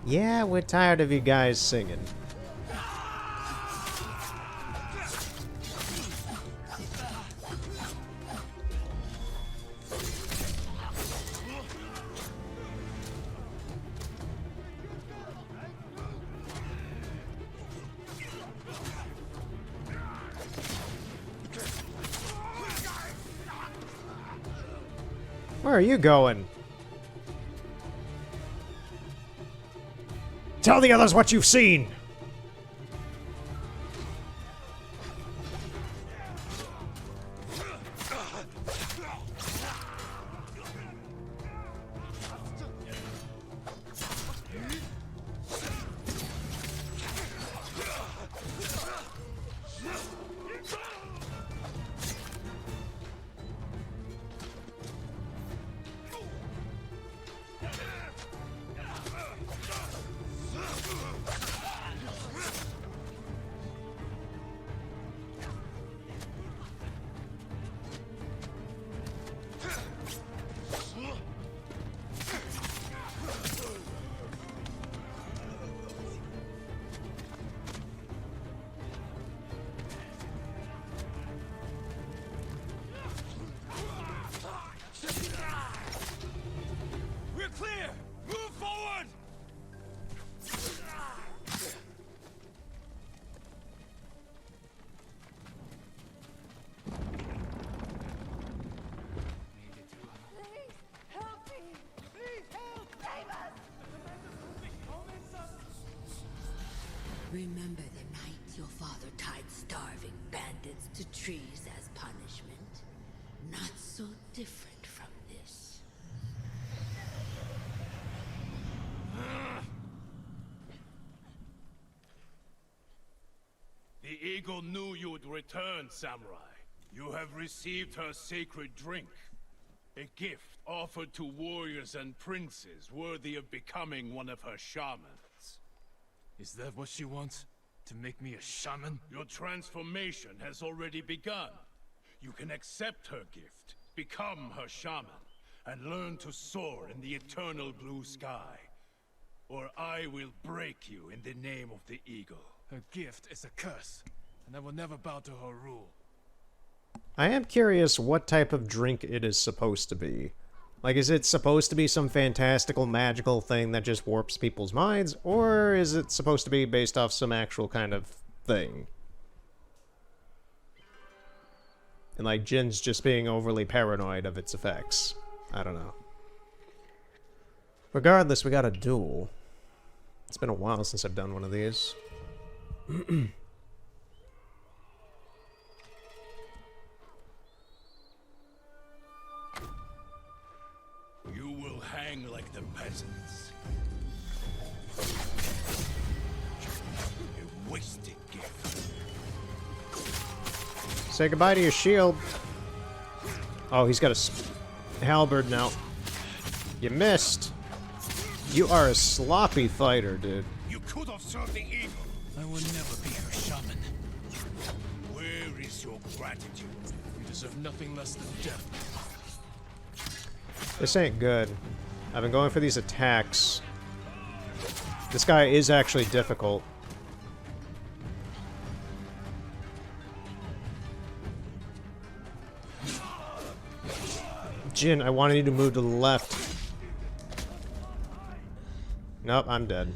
Yeah, we're tired of you guys singing. Where are you going? Tell the others what you've seen! We're clear! Move forward! Please, help me! Please, help! Save us! Remember the night your father tied starving bandits to trees as punishment? Not so different from this. The eagle knew you would return, Samurai. You have received her sacred drink. A gift offered to warriors and princes worthy of becoming one of her shamans. Is that what she wants? To make me a shaman? Your transformation has already begun. You can accept her gift, become her shaman, and learn to soar in the eternal blue sky. Or I will break you in the name of the eagle. Her gift is a curse, and I will never bow to her rule. I am curious what type of drink it is supposed to be. Like, is it supposed to be some fantastical, magical thing that just warps people's minds, or is it supposed to be based off some actual kind of thing? And, like, Jin's just being overly paranoid of its effects. I don't know. Regardless, we got a duel. It's been a while since I've done one of these. You will hang like the peasants. A wasted gift. Say goodbye to your shield. Oh, he's got a halberd now. You missed. You are a sloppy fighter, dude. You could have served the eagle. I will never be her shaman. Where is your gratitude? You deserve nothing less than death. This ain't good. I've been going for these attacks. This guy is actually difficult. Jin, I wanted you to move to the left. Nope, I'm dead.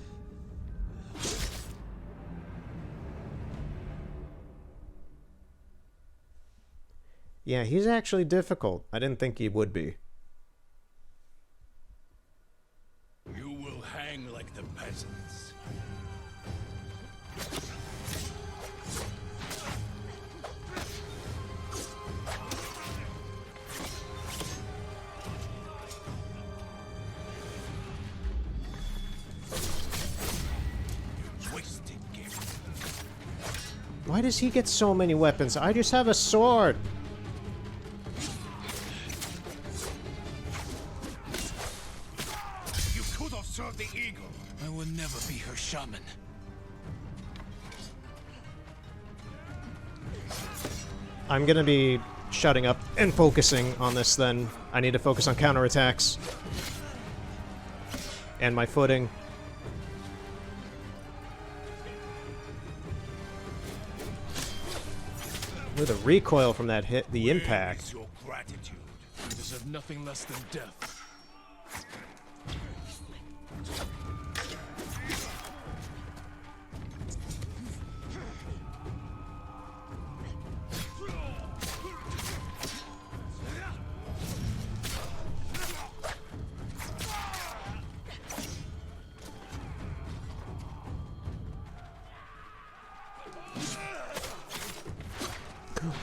Yeah, he's actually difficult. I didn't think he would be. You will hang like the peasants. Wasted gift. Why does he get so many weapons? I just have a sword. You could have served the eagle. I will never be her shaman. I'm gonna be shutting up and focusing on this then. I need to focus on counterattacks. And my footing. Ooh, the recoil from that hit, the Where impact. is your gratitude? You deserve nothing less than death.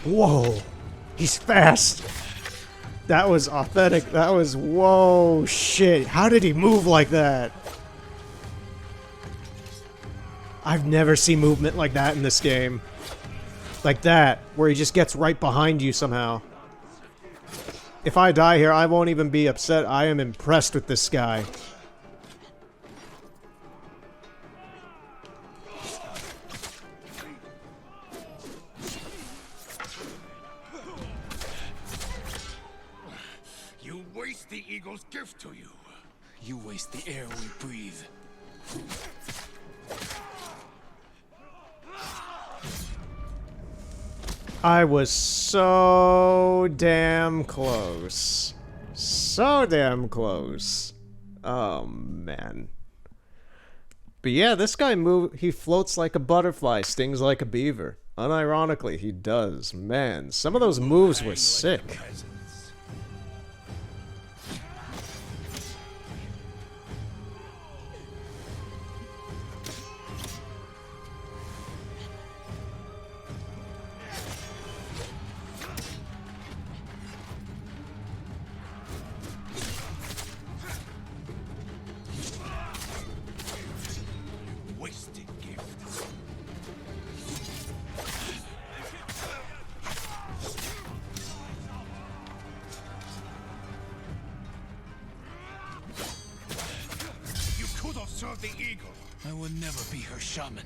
Whoa! He's fast! That was authentic. That was... Whoa, shit. How did he move like that? I've never seen movement like that in this game. Like that, where he just gets right behind you somehow. If I die here, I won't even be upset. I am impressed with this guy. You waste the eagle's gift to you. You waste the air we breathe. I was so damn close. So damn close. Oh, man. But yeah, this guy he floats like a butterfly, stings like a beaver. Unironically, he does. Man, some of those moves were sick. Wasted gift. You could have served the eagle. I will never be her shaman.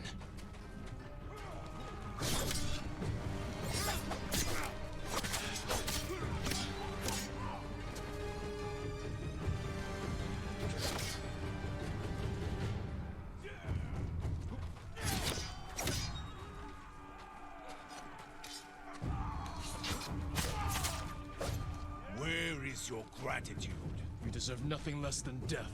Where is your gratitude? You deserve nothing less than death.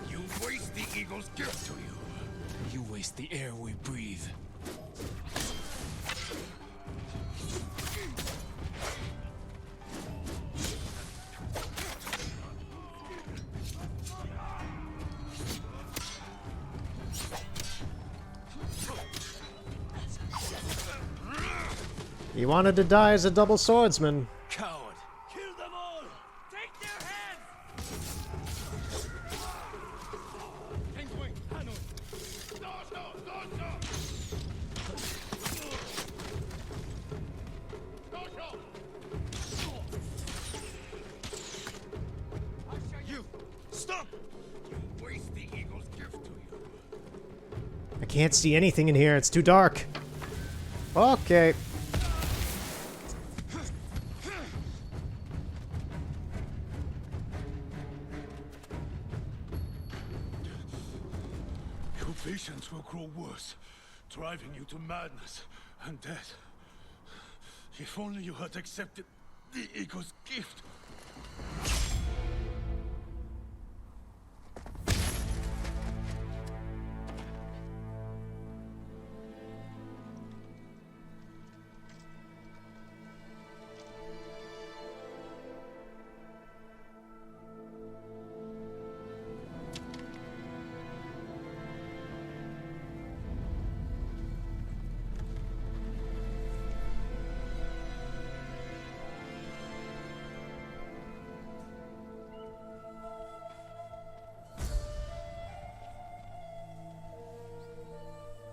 You waste the eagle's gift to you. You waste the air we breathe. He wanted to die as a double swordsman. Coward. Kill them all! Take their heads! You! Stop! You waste the eagle's gift to you. I can't see anything in here. It's too dark. Okay. Your visions will grow worse, driving you to madness and death. If only you had accepted the eagle's gift.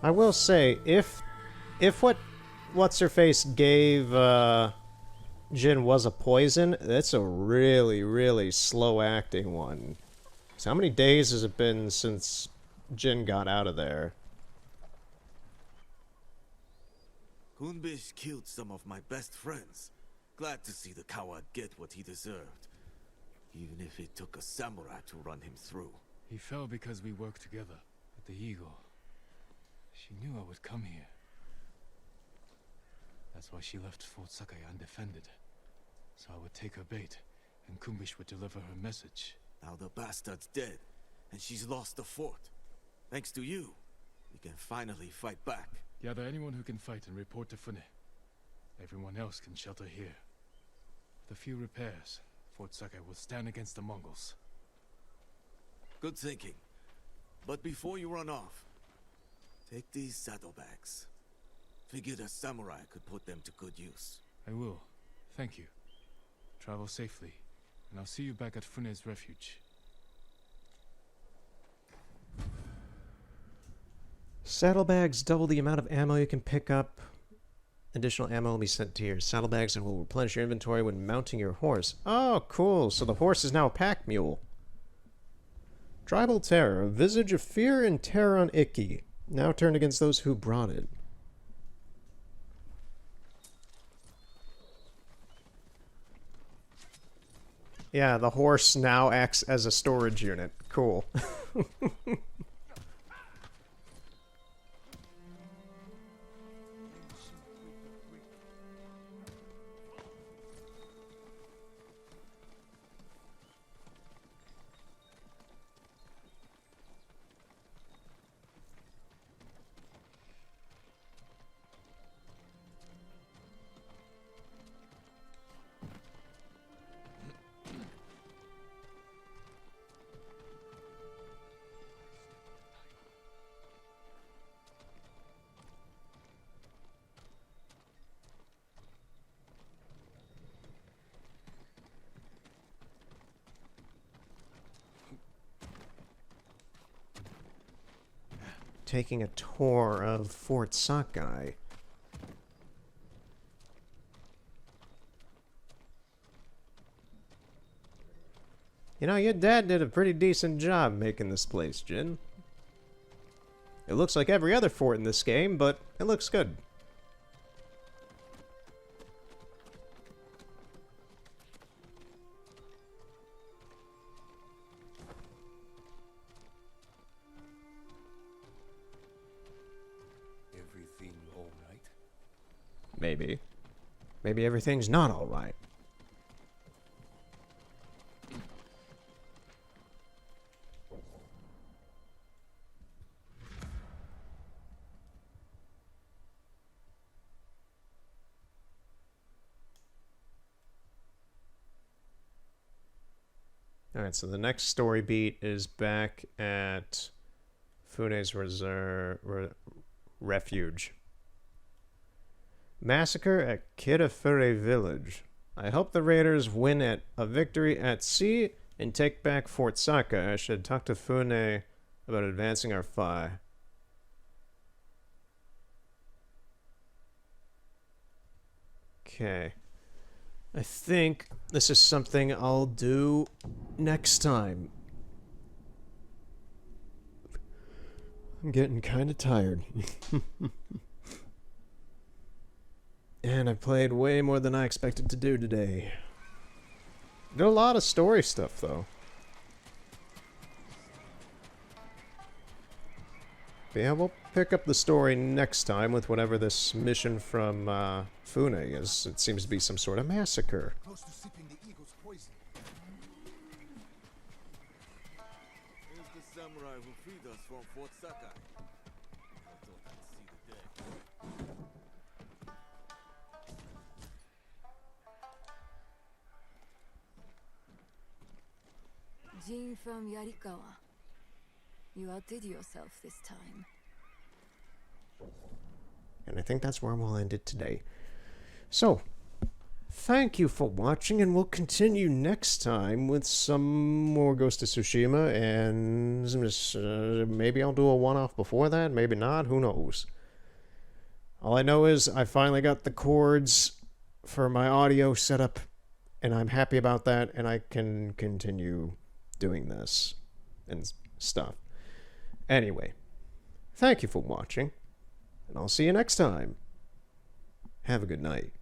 I will say, if what's her face gave Jin was a poison, that's a really, really slow acting one. So how many days has it been since Jin got out of there? Kunbish killed some of my best friends. Glad to see the coward get what he deserved. Even if it took a samurai to run him through. He fell because we worked together with the eagle. She knew I would come here. That's why she left Fort Sakai undefended. So I would take her bait, and Kumbish would deliver her message. Now the bastard's dead, and she's lost the fort. Thanks to you, we can finally fight back. Gather anyone who can fight and report to Fune. Everyone else can shelter here. With a few repairs, Fort Sakai will stand against the Mongols. Good thinking. But before you run off, take these saddlebags. Figured a samurai could put them to good use. I will. Thank you. Travel safely, and I'll see you back at Fune's refuge. Saddlebags double the amount of ammo you can pick up. Additional ammo will be sent to your saddlebags and will replenish your inventory when mounting your horse. Oh, cool. So the horse is now a pack mule. Tribal Terror. A visage of fear and terror on Ikki. Now turned against those who brought it. Yeah, the horse now acts as a storage unit. Cool. Taking a tour of Fort Sakai. You know, your dad did a pretty decent job making this place, Jin. It looks like every other fort in this game, but it looks good. Maybe. Maybe everything's not alright. Alright, so the next story beat is back at Fune's refuge. Massacre at Kirafure village. I hope the raiders win at a victory at sea and take back Fort Sakai. I should talk to Fune about advancing our fight. Okay. I think this is something I'll do next time. I'm getting kind of tired. And I played way more than I expected to do today. Did a lot of story stuff, though. But yeah, we'll pick up the story next time with whatever this mission from Fune is. It seems to be some sort of massacre. Close to sipping the eagle's poison. Here's the samurai who freed us from Fort Sakai. I thought I'd see the day. Jin from Yarikawa. You outdid yourself this time. And I think that's where we'll end it today. So, thank you for watching, and we'll continue next time with some more Ghost of Tsushima, and maybe I'll do a one-off before that, maybe not, who knows. All I know is I finally got the cords for my audio set up, and I'm happy about that, and I can continue doing this and stuff. Anyway, thank you for watching, and I'll see you next time. Have a good night.